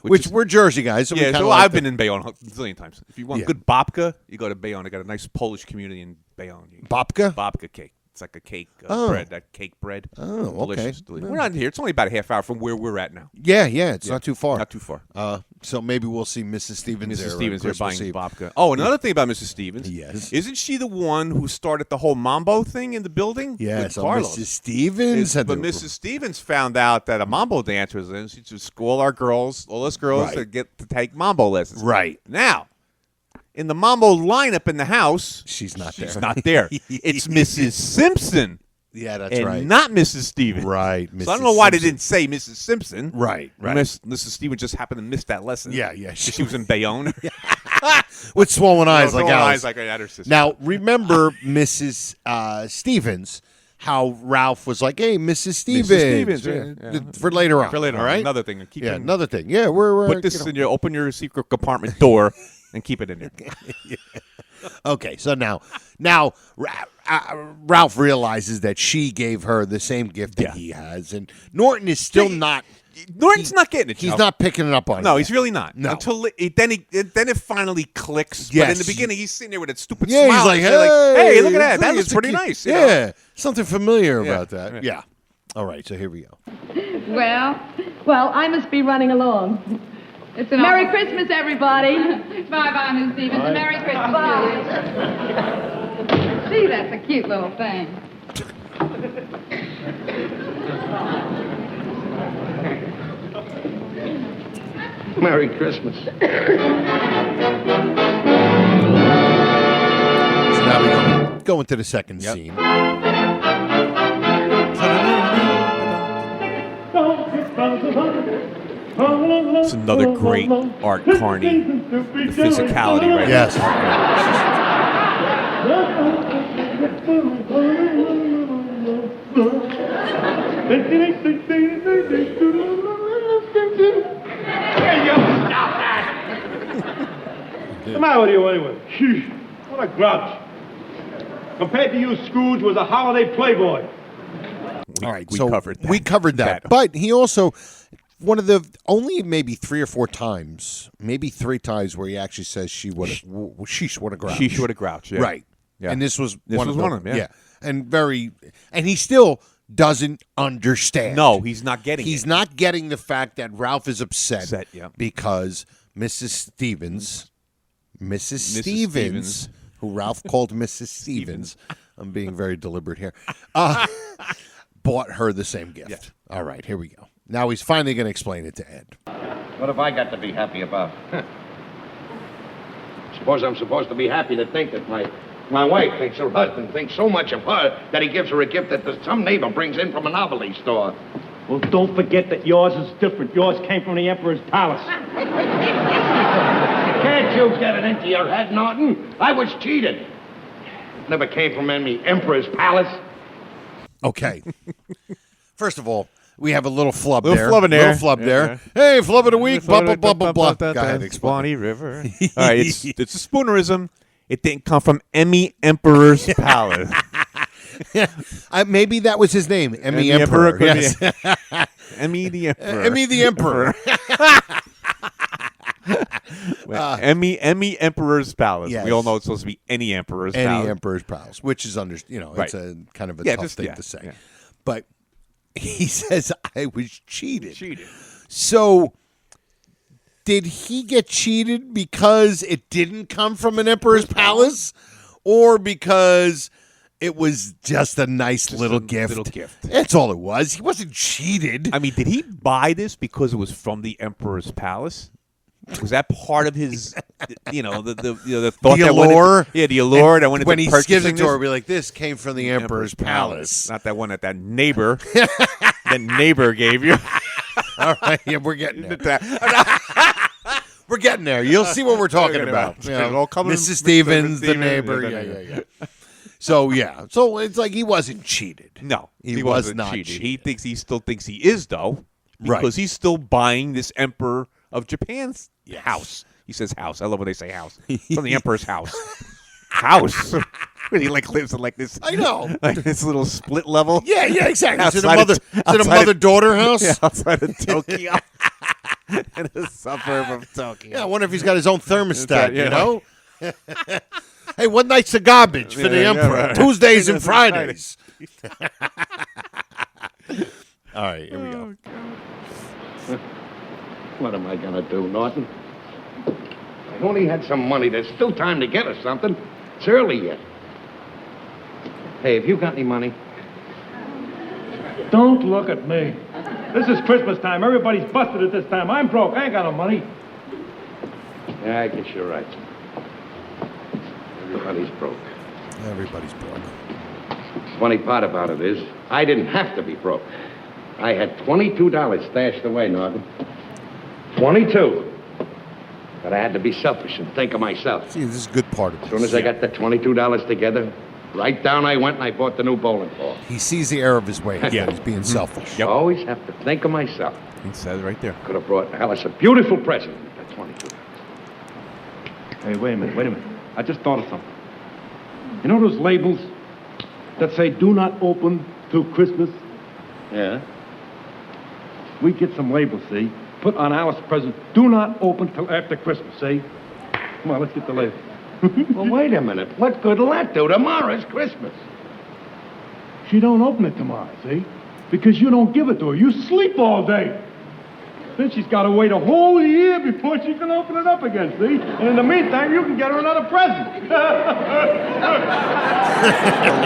Which we're Jersey guys. So I've been in Bayonne a zillion times. If you want good babka, you go to Bayonne. They got a nice Polish community in Bayonne. Babka? Babka cake. It's like a cake bread, that cake bread. Oh, delicious, okay. Delicious. We're not here. It's only about a half hour from where we're at now. Yeah, it's not too far. Not too far. So maybe we'll see Mrs. Stevens there. Mrs. Stevens there buying Eve. babka. Oh, another thing about Mrs. Stevens. Yes. Isn't she the one who started the whole Mambo thing in the building? Yeah, with so Carlos? Mrs. Stevens. But Mrs. Stevens found out that a Mambo dancer was in. She just school all us girls to get to take Mambo lessons. Right. Now, in the Mambo lineup in the house, she's not there. It's Mrs. Simpson. Yeah, that's right. And not Mrs. Stevens. Right. So I don't know why they didn't say Mrs. Simpson. Right. Mrs. Stevens just happened to miss that lesson. Yeah. She was in Bayonne. With swollen eyes like Alice. Eyes like I had her sister. Now, remember Mrs. Stevens, how Ralph was like, hey, Mrs. Stevens. For later on. For later on. Right? Another thing. Another thing. Yeah, we're put this in open your secret compartment door and keep it in there. Okay, so now Ralph realizes that she gave her the same gift that he has, and Norton is still not. Norton's not getting it. He's not picking it up on it. No, yet. he's really not. No. Until then it finally clicks. Yes. But in the beginning, he's sitting there with that stupid Yeah, smile. he's like, and hey, look at that. That it's looks a pretty cute- nice. You know? Yeah, something familiar Yeah. about that. Yeah. All right, so here we go. Well, I must be running along. It's an Merry Christmas, everybody. Bye-bye, Miss Stevens. and Merry Christmas to you. See, that's a cute little thing. Merry Christmas. So now we go into the second scene. It's another great Art Carney. The physicality right Yes. What's the matter with you anyway? Sheesh, what a grouch. Compared to you, Scrooge was a holiday playboy. All right, we so covered that. we covered that. But he also, one of the only maybe 3 or 4 times, maybe 3 times where he actually says sheesh, what a grouch. Sheesh, what a grouch. Yeah. Right. Yeah. And this was This one was of one them. of them, yeah. And he still doesn't understand. No, he's not getting He's it. not getting the fact that Ralph is upset, yeah. because Mrs. Stevens, who Ralph called Mrs. Stevens, I'm being very deliberate here, bought her the same gift. Yeah. All right, here we go. Now he's finally going to explain it to Ed. What have I got to be happy about? Suppose I'm supposed to be happy to think that my wife thinks her husband thinks so much of her that he gives her a gift that some neighbor brings in from a novelty store. Well, don't forget that yours is different. Yours came from the Emperor's palace. Can't you get it into your head, Norton? I was cheated. Never came from any Emperor's palace. Okay. First of all, we have a little flub Little there. flub in there. Little flub Yeah, there. Hey, flub of the week. Blah, blah, blah, blah, blah. Go ahead, explain. Swanee River. All right, it's a spoonerism. It didn't come from Emmy Emperor's palace. Maybe that was his name, Emmy Emperor Emperor. could be- Yes. Emmy the Emperor. Emmy the Emperor. Emmy Emperor's palace. Yes. We all know it's supposed to be any Emperor's Any palace. Emperor's palace, which is it's a kind of a tough thing to say. Yeah. But he says I was cheated. Cheated. So did he get cheated because it didn't come from an emperor's palace, or because it was just a nice little gift? Little gift. That's all it was. He wasn't cheated. I mean, did he buy this because it was from the Emperor's palace? Was that part of his, the thought? The that allure? The allure that went into when he purchasing gives it to this? her, be like, "This came from the emperor's palace." Not that one that neighbor, that neighbor gave you. All right, yeah, we're getting there. We're getting there. You'll see what we're talking about. It all comes Mrs. from Stevens, Mrs. the Stevens, neighbor. Yeah. So it's like he wasn't cheated. No, he wasn't was not cheated. cheated. He still thinks he is though, because Right. he's still buying this Emperor of Japan's house. He says house. I love when they say house. From the Emperor's house. House. When he lives in this. I know. Like this little split level. Yeah, exactly. Is it Outside a mother-daughter house? Yeah, outside of Tokyo. In a suburb of Tokyo. Yeah, I wonder if he's got his own thermostat, Yeah. you know? Hey, one night's the garbage for the emperor. right. Tuesdays and Fridays. All right, here we go. What am I going to do, Norton? I only had some money. There's still time to get us something. It's early yet. Hey, have you got any money? Don't look at me. This is Christmas time. Everybody's busted at this time. I'm broke. I ain't got no money. Yeah, I guess you're right. Everybody's broke. Everybody's broke. Funny part about it is, I didn't have to be broke. I had $22 stashed away, Norton. 22. But I had to be selfish and think of myself. See, this is a good part of As this. soon as I got the $22 together, right down I went and I bought the new bowling ball. He sees the error of his ways. Yeah. He's being selfish. Yep. I always have to think of myself. He says right there. Could have brought Alice a beautiful present with that $22. Hey, wait a minute. I just thought of something. You know those labels that say do not open till Christmas? Yeah. We get some labels, see? Put on Alice's present, do not open till after Christmas, see? Come on, let's get the label. Well, wait a minute. What good will that do? Tomorrow's Christmas. She don't open it tomorrow, see? Because you don't give it to her. You sleep all day. Then she's got to wait a whole year before she can open it up again, see? And in the meantime, you can get her another present. The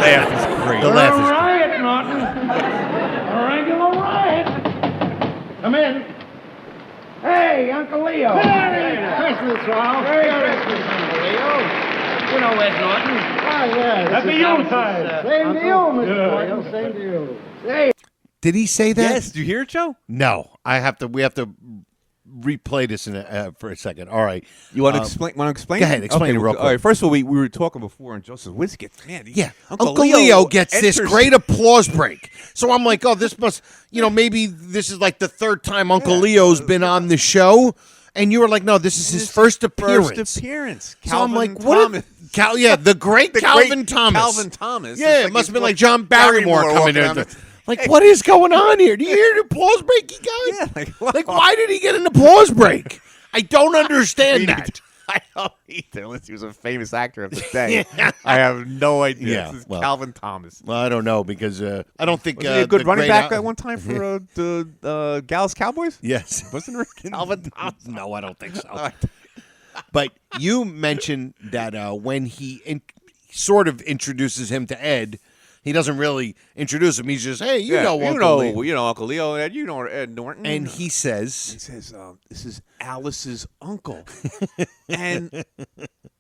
laugh is great. The laugh is riot, Norton. A regular riot. Come in. Hey, Uncle Leo. Merry Christmas, Ralph. Merry Christmas, Uncle Leo. You know Ed Norton. Oh, yeah. Happy Yuletide. Same to you, Mr. Yeah. Boyle. Same to you. Hey. Did he say that? Yes. Did you hear it, Joe? No. We have to replay this for a second. All right. You want to explain? Go ahead, explain it real quick. All right. First of all, we were talking before, and Joseph Wiz gets Uncle Leo gets this great applause break. So I'm like, oh, this must, maybe this is like the third time Uncle Leo's been on the show, and you were like, no, this is his first appearance. So I'm like, what? The great Calvin Thomas. Calvin Thomas. Yeah, it must have been like John Barrymore coming in. Like, what is going on here? Do you hear the applause break he got? Yeah, like, why did he get an applause break? I don't understand that. I don't either, unless he was a famous actor of the day. I have no idea. Yeah, This is Calvin Thomas. Well, I don't know because I don't think Was he a good the running great back at one time for the Dallas Cowboys? Yes. Wasn't there Calvin Thomas? No, I don't think so. But you mentioned that when he sort of introduces him to Ed, he doesn't really introduce him. He's just, hey, Uncle Leo. Uncle Leo, Ed, Ed Norton. And he says, this is Alice's uncle. And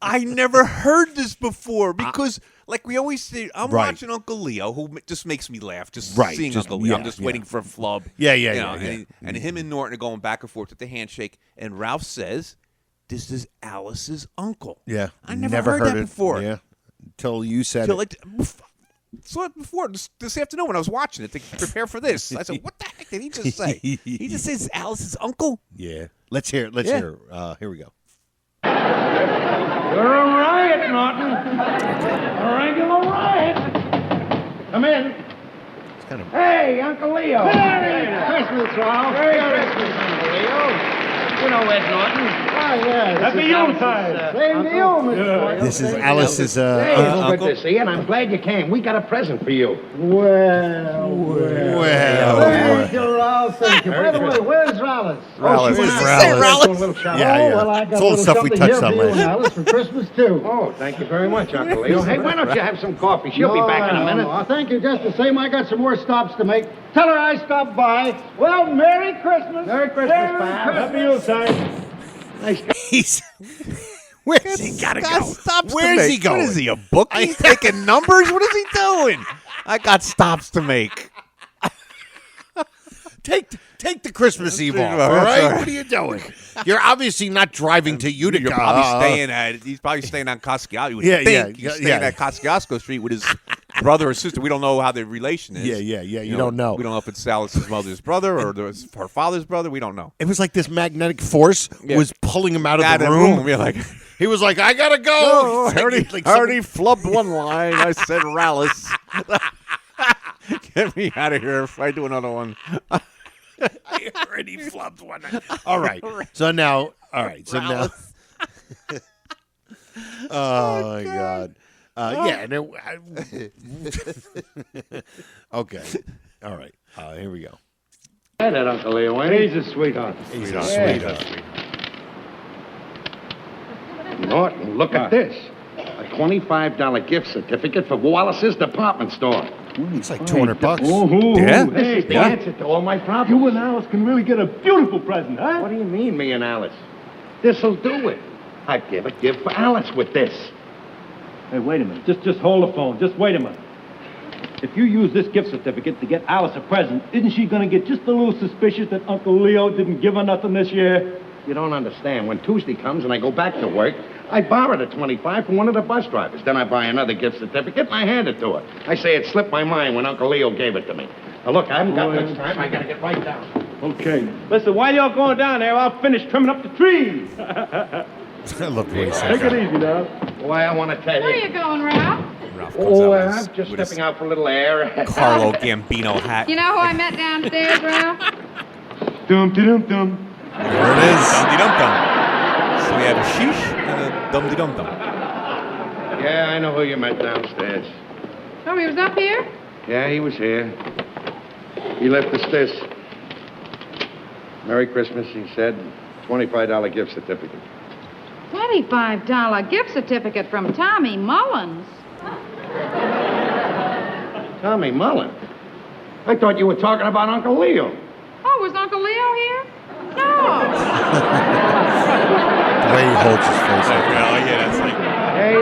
I never heard this before because, like we always say, I'm watching Uncle Leo, who just makes me laugh, seeing Uncle Leo. I'm just waiting for a flub. And him and Norton are going back and forth with the handshake. And Ralph says, this is Alice's uncle. Yeah. I never heard that before. Yeah. Until you said it. Saw it before this afternoon when I was watching it to prepare for this. I said, "What the heck did he just say? He just says Alice's uncle." Yeah, let's hear it. Here we go. You're a riot, Norton. A regular riot. Come in. Hey, Uncle Leo. Merry Christmas, Ralph. Merry Christmas, Uncle Leo. You know Ed Norton. Oh, yeah. Happy Yuletide. Same to you, Mr. Boyle. This is Alice's Hey, it's uncle. good to see you, and I'm glad you came. We got a present for you. Well. Thank you, Ralph. Thank you. By the way, where's Alice? Alice. Well, I got It's all a little stuff we something touched here on for you and later. Alice for Christmas, too. Oh, thank you very much, Uncle Leo. Hey, why don't you have some coffee? She'll be back in a minute. No, thank you just the same. I got some more stops to make. Tell her I stopped by. Well, Merry Christmas. Merry Christmas, pal. Happy Yuletide. Where's he gotta go? Where's he going? What is he, a bookie? He's taking numbers? What is he doing? I got stops to make. Take the Christmas Eve off, all right? What are you doing? You're obviously not driving to Utica. You're probably he's probably staying on Kosciuszko. You would think he's staying at Kosciuszko Street with his brother or sister. We don't know how their relation is. Yeah. You don't know. We don't know if it's Alice's mother's brother or her father's brother. We don't know. It was like this magnetic force was pulling him out of the room. We're like, he was like, I gotta go. I already flubbed one line. I said Rallis. Get me out of here if I do another one. I already flubbed one. All right. So now, oh my God. Okay. All right. Here we go. Hey, that Uncle Leo, ain't he? He's a sweetheart. He's a sweetheart. Norton, look at this. A $25 gift certificate for Wallace's department store. It's like $200. Yeah? This is the answer to all my problems. You and Alice can really get a beautiful present, huh? What do you mean, me and Alice? This'll do it. I'd give a gift for Alice with this. Hey, wait a minute. Just hold the phone. Just wait a minute. If you use this gift certificate to get Alice a present, isn't she going to get just a little suspicious that Uncle Leo didn't give her nothing this year? You don't understand. When Tuesday comes and I go back to work, I borrow the $25 from one of the bus drivers. Then I buy another gift certificate and I hand it to her. I say it slipped my mind when Uncle Leo gave it to me. Now, look, I haven't got much time. I got to get right down. Okay. Listen, while y'all going down there, I'll finish trimming up the trees. I love the way he says Take it that. easy now. Boy, I want to tell Where are you. you going, Ralph? Ralph comes out with his- I'm just with his stepping out for a little air. Carlo Gambino hat. You know who I met downstairs, Ralph? Dum-de-dum-dum. There it is. Dum-de-dum-dum. So we have a sheesh and a dum-de-dum-dum. Yeah, I know who you met downstairs. Oh, he was up here? Yeah, he was here. He left us this. Merry Christmas, he said. $25 gift certificate. $25 gift certificate from Tommy Mullins. Tommy Mullen? I thought you were talking about Uncle Leo. Oh, was Uncle Leo here? No. The way he holds his face.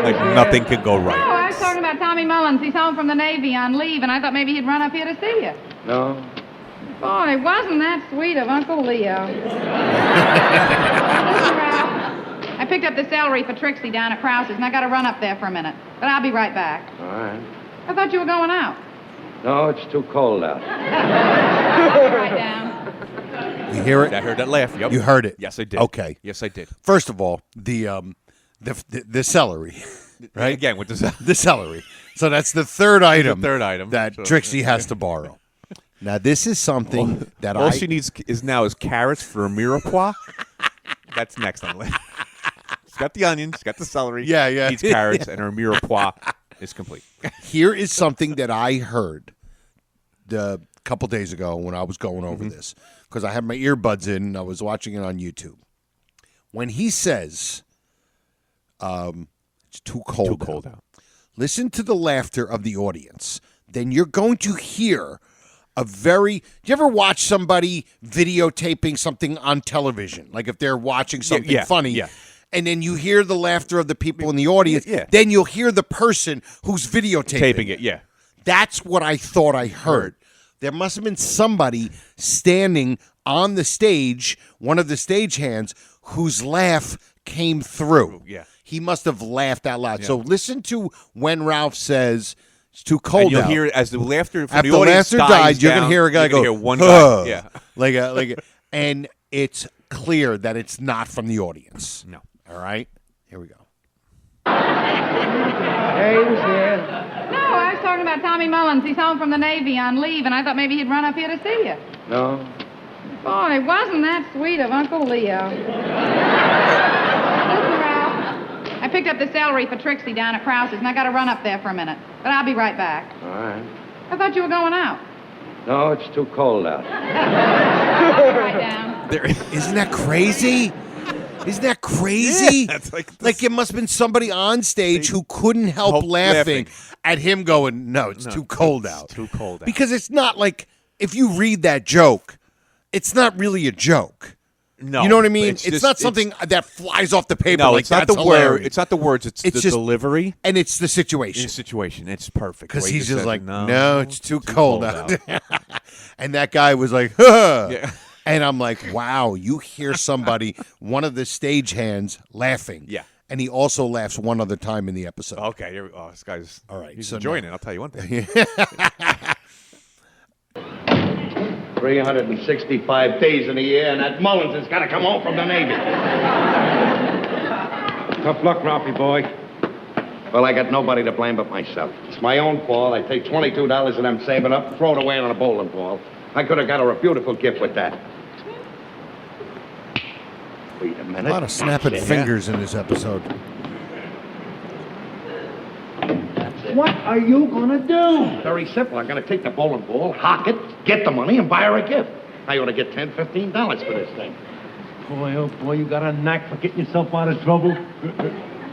Like nothing could go No, right. I was talking about Tommy Mullins. He's home from the Navy on leave, and I thought maybe he'd run up here to see you. No? Boy, wasn't that sweet of Uncle Leo. Listen, Ralph, I picked up the celery for Trixie down at Krause's, and I got to run up there for a minute. But I'll be right back. All right. I thought you were going out. No, it's too cold out. Right down. You hear it? I heard that laugh. Yep. You heard it? Yes, I did. Okay. Yes, I did. First of all, the celery, right? Again, with the The celery. So that's the third item. third item. That So- Trixie has to borrow. Now this is something that all she needs is carrots for a mirepoix. That's next on the list. She's got the onions, she's got the celery. Yeah. Needs carrots, and her mirepoix is complete. Here is something that I heard a couple days ago when I was going over this, because I had my earbuds in and I was watching it on YouTube. When he says, it's too cold out. Listen to the laughter of the audience. Then you're going to hear do you ever watch somebody videotaping something on television? Like if they're watching something funny. Yeah. And then you hear the laughter of the people in the audience. Yeah. Then you'll hear the person who's videotaping It, yeah. That's what I thought I heard. There must have been somebody standing on the stage, one of the stagehands, whose laugh came through. Yeah. He must have laughed out loud. Yeah. So listen to when Ralph says it's too cold And you'll out. hear it as the laughter from After the audience laughter died, you're gonna hear a guy go, hear one "Huh." guy. Yeah. And it's clear that it's not from the audience. No. All right? Here we go. Hey, he was here. No, I was talking about Tommy Mullins. He's home from the Navy on leave, and I thought maybe he'd run up here to see you. No? Boy, wasn't that sweet of Uncle Leo. Listen, Ralph, I picked up the celery for Trixie down at Krause's, and I got to run up there for a minute. But I'll be right back. All right. I thought you were going out. No, it's too cold out. Right down. Isn't that crazy? Isn't that crazy? Yeah, it's like it must have been somebody on stage who couldn't help laughing at him going, no, it's too cold out. Too cold out. Because it's not like, if you read that joke, it's not really a joke. No. You know what I mean? It's It's just- not something that flies off the paper No, like it's not that's the hilarious. word. It's not the words. It's the just delivery. And it's the situation. It's situation. It's perfect. Because The way he he's just says, like, no, no, it's too cold out. And that guy was like, huh. Yeah. And I'm like, wow, you hear somebody, one of the stagehands laughing. Yeah. And he also laughs one other time in the episode. Okay, here we go. This guy's All right, He's so enjoying now- it. I'll tell you one thing. 365 days in a year, and that Mullins has got to come home from the Navy. Tough luck, Ralphie boy. Well, I got nobody to blame but myself. It's my own fault. I take $22 that I'm saving up and throw it away on a bowling ball. I could have got her a beautiful gift with that. Wait a minute. A lot of snapping fingers in this episode. What are you going to do? Very simple. I'm going to take the bowling ball, hock it, get the money, and buy her a gift. I ought to get $10, $15 for this thing. Boy, oh boy, you got a knack for getting yourself out of trouble.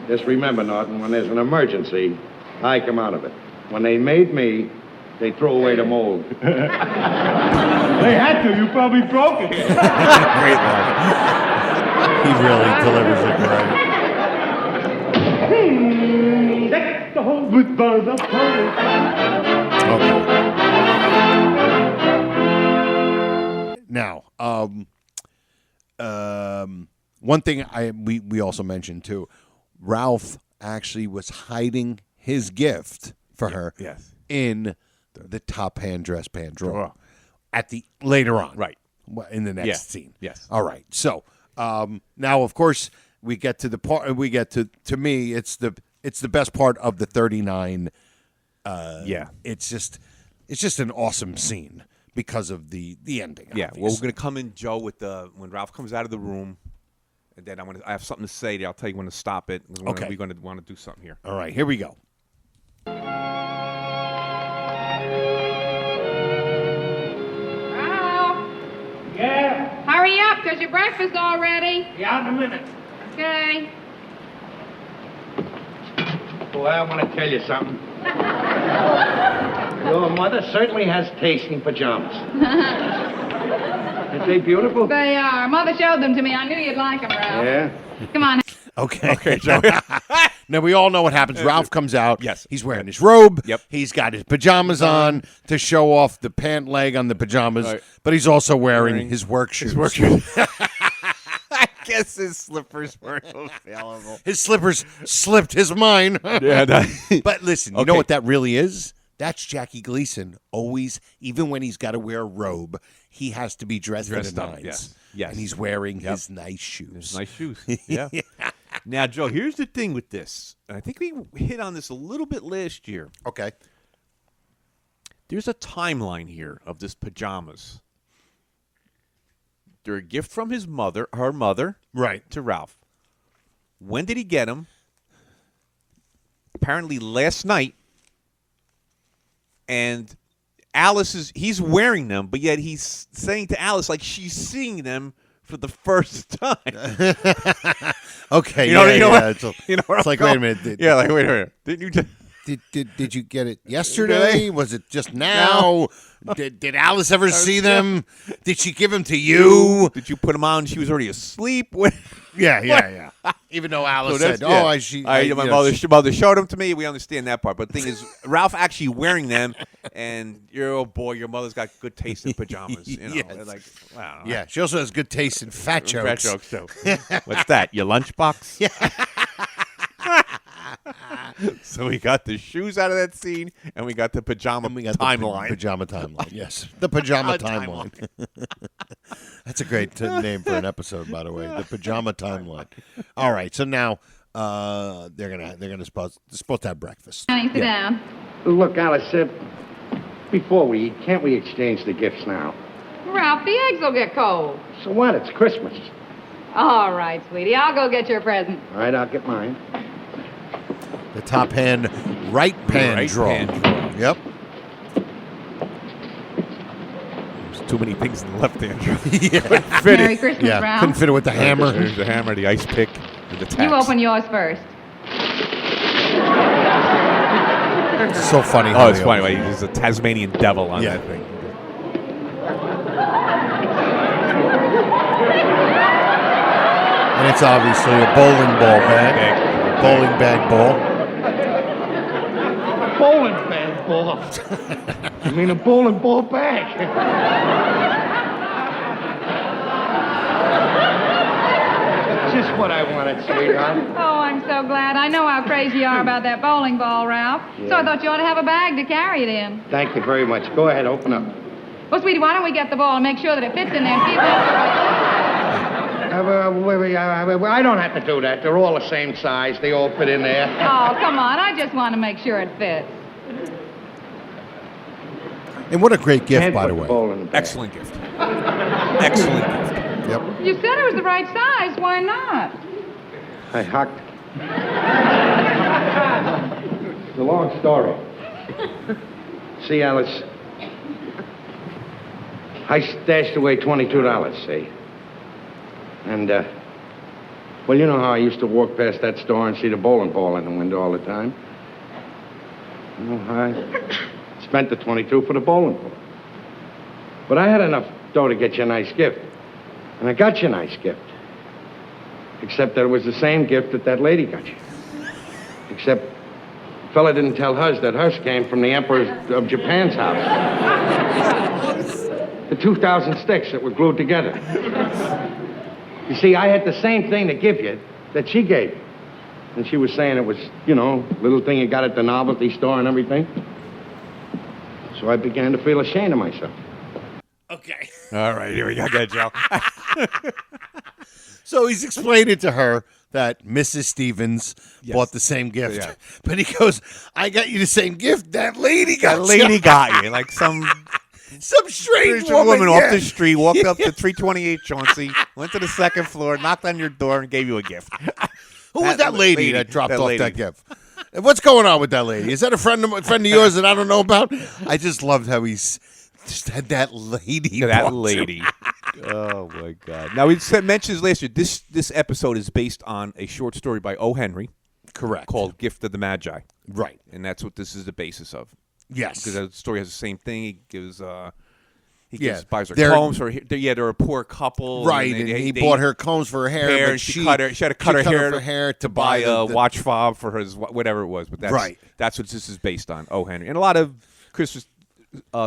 Just remember, Norton, when there's an emergency, I come out of it. When they made me, they threw away the mold. They had to. You probably broke it. Great line. He really delivers it right. Deck the hole with bars of powder. Okay. Now, one thing we also mentioned too, Ralph actually was hiding his gift for her Yes. in the top hand dress pant drawer at the later on, Right. in the next Yeah. scene. Yes. All right. So now, of course, we get to the part. We get to me. It's the best part of the 39. It's just an awesome scene because of the ending. Yeah. Obviously. Well, we're gonna come in, Joe, with when Ralph comes out of the room, and then I have something to say. I'll tell you when to stop it. Okay. We're gonna want to do something here. All right. Here we go. Ralph, Yeah? hurry up, because your breakfast's all ready. Yeah, in a minute. Okay. Boy, I want to tell you something. Your mother certainly has taste in pajamas. Aren't they beautiful? They are. Mother showed them to me. I knew you'd like them, Ralph. Yeah. Come on. Okay, Joe. Now, we all know what happens. Ralph comes out. Yes. He's wearing his robe. Yep. He's got his pajamas on to show off the pant leg on the pajamas, Right. but he's also wearing his work shoes. I guess his slippers weren't available. His slippers slipped his mind. Yeah. But listen, you know what that really is? That's Jackie Gleason. Always, even when he's got to wear a robe, he has to be dressed to the up, nines. Yes. And he's wearing his nice shoes. His nice shoes. Yeah. Now, Joe, here's the thing with this. And I think we hit on this a little bit last year. Okay. There's a timeline here of this pajamas. They're a gift from her mother, Right, to Ralph. When did he get them? Apparently last night. And he's wearing them, but yet he's saying to Alice like she's seeing them for the first time. Okay. You know what? It's like, wait a minute. Wait a minute. Didn't you? Did you get it yesterday? Was it just now? Did Alice ever see them? Did she give them to you? Did you put them on? She was already asleep. Yeah. Even though Alice said, my mother showed them to me. We understand that part. But the thing is, Ralph actually wearing them, and your mother's got good taste in pajamas. You know, Yes. like, wow. Yeah, she also has good taste in fat jokes. Fat jokes too. What's that? Your lunchbox? Yeah. So we got the shoes out of that scene, and we got the pajama timeline. Pajama timeline, yes. The pajama timeline. That's a great name for an episode, by the way. The pajama timeline. All right, so now they're supposed to have breakfast. Honey, sit down. Look, Alice, before we eat, can't we exchange the gifts now? Ralph, the eggs will get cold. So what? It's Christmas. All right, sweetie. I'll go get your present. All right, I'll get mine. The top hand, right pan draw. Yep. There's too many things in the left hand drawer. Merry Christmas, Ralph. Couldn't fit it with the hammer. There's the hammer, the ice pick, and the tacks. You open yours first. It's so funny. Oh, it's funny. There's a Tasmanian devil on that thing. And it's obviously a bowling ball bag. Bowling bag ball. Bowling bag ball. You mean a bowling ball bag? Just what I wanted, sweetheart. Oh, I'm so glad. I know how crazy you are about that bowling ball, Ralph. So I thought you ought to have a bag to carry it in. Thank you very much. Go ahead, open up. Well, sweetie, why don't we get the ball and make sure that it fits in there? See if that's I don't have to do that. They're all the same size. They all fit in there. Oh, come on. I just want to make sure it fits. And what a great gift, by the way. Excellent gift. Excellent gift. Yep. You said it was the right size. Why not? I hucked. It's a long story. See, Alice, I stashed away $22, see? And, well, you know how I used to walk past that store and see the bowling ball in the window all the time? Well, I spent the 22 for the bowling ball. But I had enough dough to get you a nice gift. And I got you a nice gift. Except that it was the same gift that lady got you. Except the fella didn't tell hers that hers came from the Emperor of Japan's house. The 2,000 sticks that were glued together. You see, I had the same thing to give you that she gave you. And she was saying it was, little thing you got at the novelty store and everything. So I began to feel ashamed of myself. Okay. All right, here we go, Joe. So he's explained it to her that Mrs. Stevens Yes. bought the same gift. Yeah. But he goes, I got you the same gift that lady got That lady got you. Like some strange woman off the street walked up to 328 Chauncey, went to the second floor, knocked on your door, and gave you a gift. Who was that lady that dropped off lady. that gift? And what's going on with that lady? Is that a friend of yours that I don't know about? I just loved how he's just had that lady. That lady. Oh my God! Now we mentioned last year. This episode is based on a short story by O. Henry, correct, called "Gift of the Magi." Right, and that's what this is the basis of. Yes, because the story has the same thing. He gives. Buys her They're- combs. They're a poor couple, right? And he bought her combs for her hair, but and she had to cut her hair to buy the a watch fob for his whatever it was. But that's what this is based on. O. Henry, and a lot of Christmas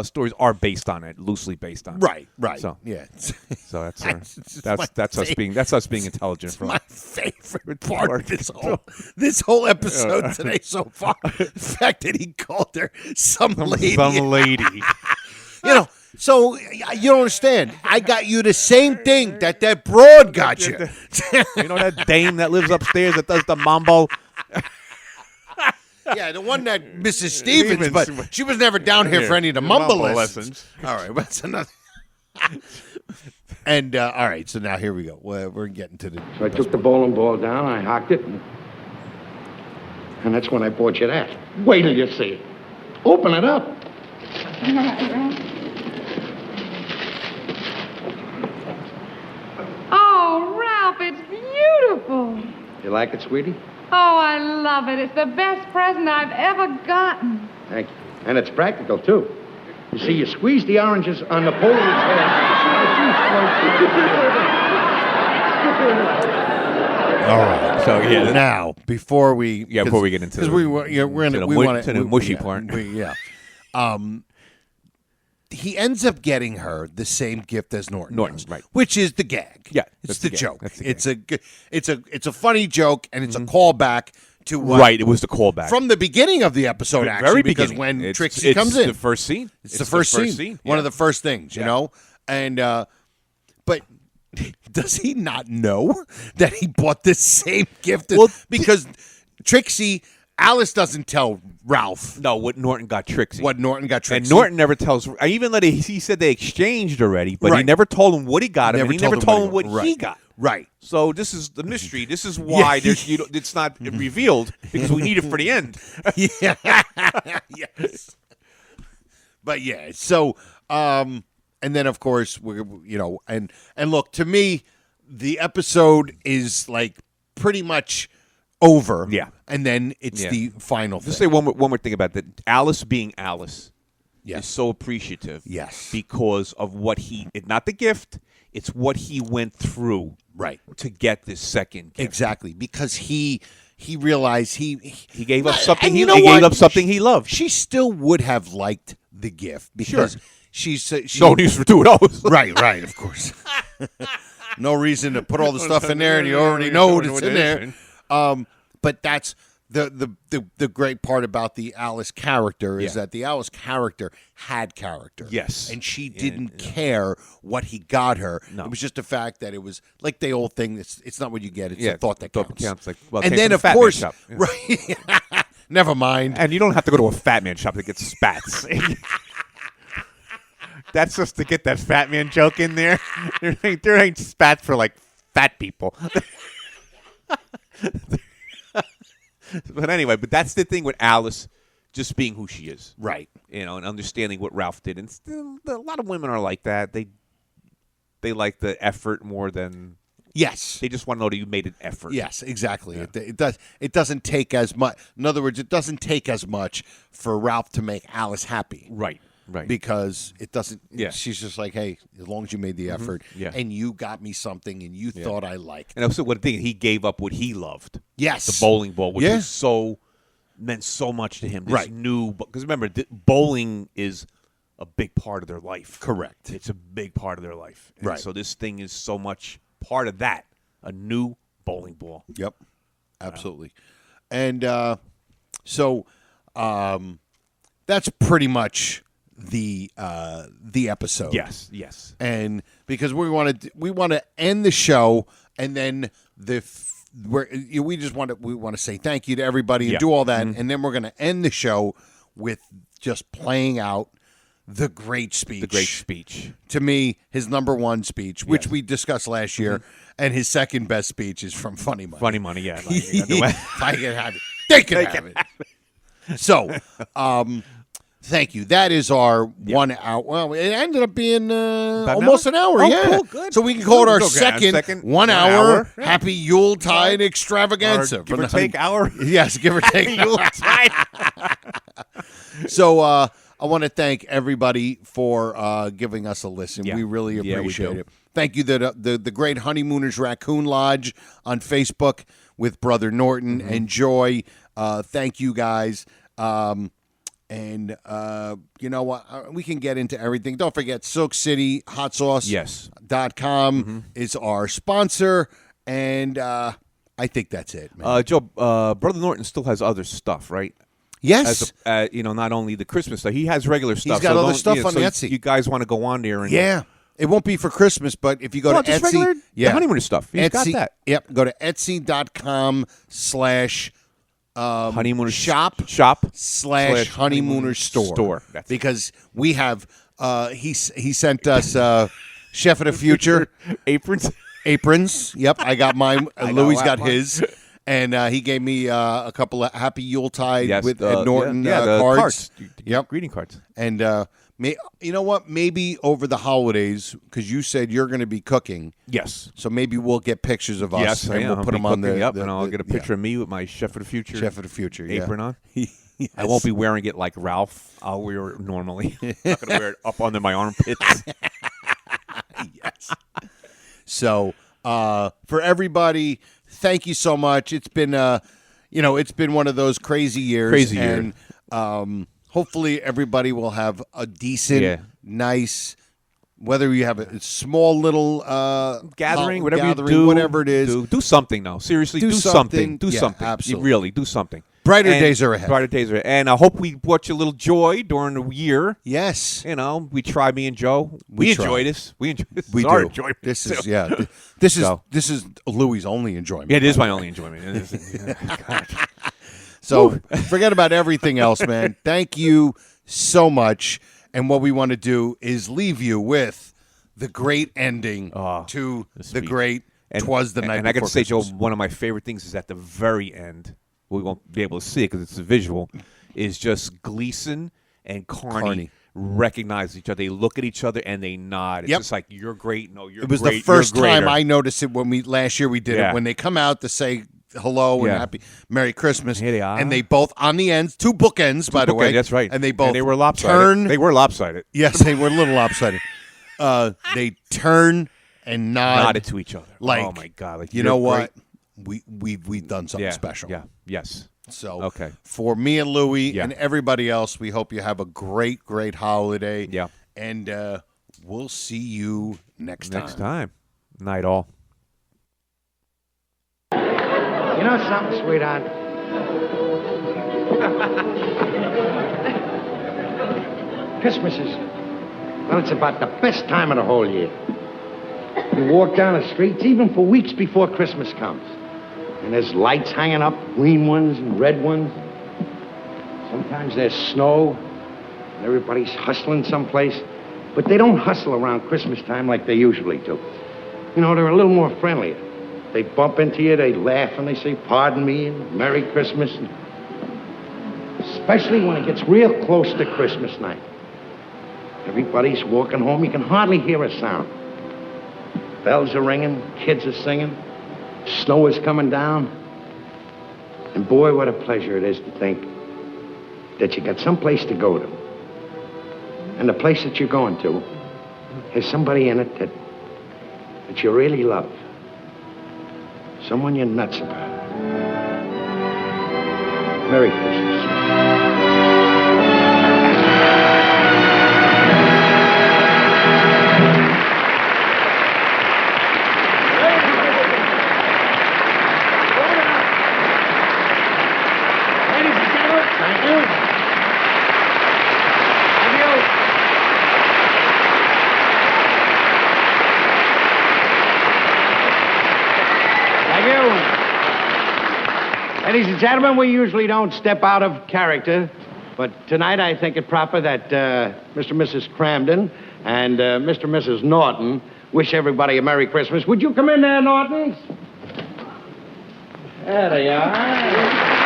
stories are based on it, loosely based on it. Right. So yeah, so that's us being intelligent. It's my favorite part of this whole episode today so far. The fact that he called her some lady. Some lady. So you don't understand. I got you the same thing that broad got you. You know that dame that lives upstairs that does the mambo? Yeah, the one that Mrs. Stevens, but she was never down here for any of the mumble lessons. All right, that's another. And all right, so now here we go. We're getting to the. So I took the bowling ball down, I hocked it, and that's when I bought you that. Wait till you see it. Open it up. All right, Ralph. Oh, Ralph, it's beautiful. You like it, sweetie? Oh, I love it. It's the best present I've ever gotten. Thank you. And it's practical, too. You see, you squeeze the oranges on Napoleon's head. All right. So yeah. Now, before we get into because we're in the mushy part. He ends up getting her the same gift as Norton does, right? Which is the gag. Yeah, it's the joke. It's a funny joke, and it's a callback to what, right. It was the callback from the beginning of the episode, the actually, very because beginning. when Trixie comes in, the first scene. It's the first scene. One of the first things, you know, and but. Does he not know that he bought the same gift? Because Alice doesn't tell Ralph. No, what Norton got Trixie. And Norton never tells. I even he said they exchanged already, but he never told him what he got him, and he never told him what he got. Right. So this is the mystery. This is why it's not revealed, because we need it for the end. Yes. But yeah, so and then of course and look, to me the episode is like pretty much over. Yeah. And then it's the final thing. Just say one more thing about that. Alice being Alice is so appreciative. Yes. Because of what not the gift, it's what he went through to get this second gift. Exactly. Because he realized he gave up something he gave up something he loved. She still would have liked the gift because she's no use for two of those. Right, of course. No reason to put all the stuff in there, and you already know it's in there. But that's the great part about the Alice character is that the Alice character had character. Yes. And she didn't care what he got her. No. It was just the fact that it was like the old thing. It's not what you get. It's the thought that counts. Like, and then, of course, right. Never mind. And you don't have to go to a Fat Man shop to get spats. That's just to get that Fat Man joke in there. There ain't spats for like fat people. But anyway, that's the thing with Alice just being who she is. Right. And understanding what Ralph did. And still, a lot of women are like that. They like the effort more than... Yes. They just want to know that you made an effort. Yes, exactly. Yeah. It doesn't take as much. In other words, it doesn't take as much for Ralph to make Alice happy. Right. Because it doesn't. Yeah. She's just like, hey, as long as you made the effort, and you got me something, and you thought I liked. And also, what thing he gave up what he loved. Yes. The bowling ball, which is meant so much to him. This new, because remember, bowling is a big part of their life. Correct. It's a big part of their life. And right. So this thing is so much part of that. A new bowling ball. Yep. Absolutely. And so that's pretty much the episode. Yes. And because we want to end the show, and then the we want to say thank you to everybody and do all that, and then we're going to end the show with just playing out the great speech. The great speech. To me, his number one speech, which we discussed last year, and his second best speech is from Funny Money. Funny Money, yeah. If I can have it, they can have it. So, thank you. That is our 1 hour. Well, it ended up being almost an hour. Oh, cool, good. So we can call it our second 1 hour happy Yuletide extravaganza. Give or take hour. Yes, give or take. Yuletide. So I want to thank everybody for giving us a listen. Yeah. We really Yeah, we appreciate do. it. Thank you to the great Honeymooners Raccoon Lodge on Facebook with Brother Norton and Joy. Thank you guys. And you know what? We can get into everything. Don't forget Silk City Hot Sauce. .com is our sponsor. And I think that's it, man. Joe, Brother Norton still has other stuff, right? Yes. Not only the Christmas stuff. He has regular stuff. He's got other stuff on so Etsy. You guys want to go on there and It won't be for Christmas, but if you go to just Etsy, regular, the Honeymoon stuff. He's got that. Yep. Go to Etsy.com/ Honeymooners shop / Honeymooners store. That's because we have he sent us Chef of the Future aprons. Yep, I got mine. Louis got his. And he gave me a couple of Happy Yuletide with Ed Norton cards. Yep, greeting cards. And you know what? Maybe over the holidays, because you said you're going to be cooking. Yes. So maybe we'll get pictures of us. Yes, and we'll put them on the. And I'll get a picture of me with my Chef of the Future. Apron on. Yes. I won't be wearing it like Ralph. I'll wear it normally. I'm not going to wear it up under my armpits. Yes. So for everybody, thank you so much. It's been it's been one of those crazy years. And hopefully everybody will have a decent, nice, whether you have a small little gathering, whatever it is. Do something now. Seriously, do something. Do something. Absolutely. Really, do something. Brighter days are ahead. And I hope we brought you a little joy during the year. Yes. We try, me and Joe. We enjoy this. We enjoy this. We It's our do. enjoyment. This is Louis' only enjoyment. Yeah, it is my only enjoyment. So forget about everything else, man. Thank you so much. And what we want to do is leave you with the great ending to the great "'Twas the Night." And I got to Before say, Joe, Christmas. one of my favorite things is at the very end. We won't be able to see it because it's a visual. Is just Gleason and Carney recognize each other. They look at each other and they nod. It's just like, you're great. No, you're great. It was the first time I noticed it when last year we did it, when they come out to say hello and happy Merry Christmas. Here they are. And they both, on the ends, two bookends, by the way. That's right. And they both they were lopsided. They were lopsided. Yes, they were a little lopsided. They turn and Nodded to each other. Like, oh, my God. Like, you know what? We've done something special. Yeah. Yes. So for me and Louie and everybody else, we hope you have a great, great holiday. Yeah. And we'll see you next time. Night all. You know something, sweetheart? Christmas is, well, it's about the best time of the whole year. You walk down the streets even for weeks before Christmas comes. And there's lights hanging up, green ones and red ones. Sometimes there's snow, and everybody's hustling someplace. But they don't hustle around Christmas time like they usually do. You know, they're a little more friendlier. They bump into you, they laugh, and they say, pardon me, and Merry Christmas. Especially when it gets real close to Christmas night. Everybody's walking home, you can hardly hear a sound. Bells are ringing, kids are singing, snow is coming down. And boy, what a pleasure it is to think that you got someplace to go to. And the place that you're going to has somebody in it that you really love. Someone you're nuts about. Merry Christmas. Ladies and gentlemen, thank you. Thank you. Thank you. Ladies and gentlemen, we usually don't step out of character, but tonight I think it proper that Mr. and Mrs. Cramden and Mr. and Mrs. Norton wish everybody a Merry Christmas. Would you come in there, Nortons? There they are.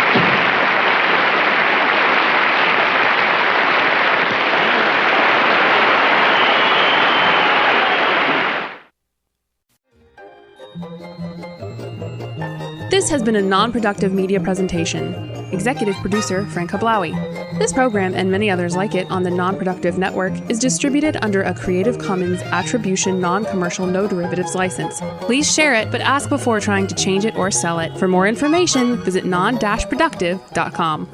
This has been a non-productive media presentation. Executive producer, Frank Hablawi. This program and many others like it on the Non-Productive Network is distributed under a Creative Commons Attribution Non-Commercial No Derivatives license. Please share it, but ask before trying to change it or sell it. For more information, visit Non-Productive.com.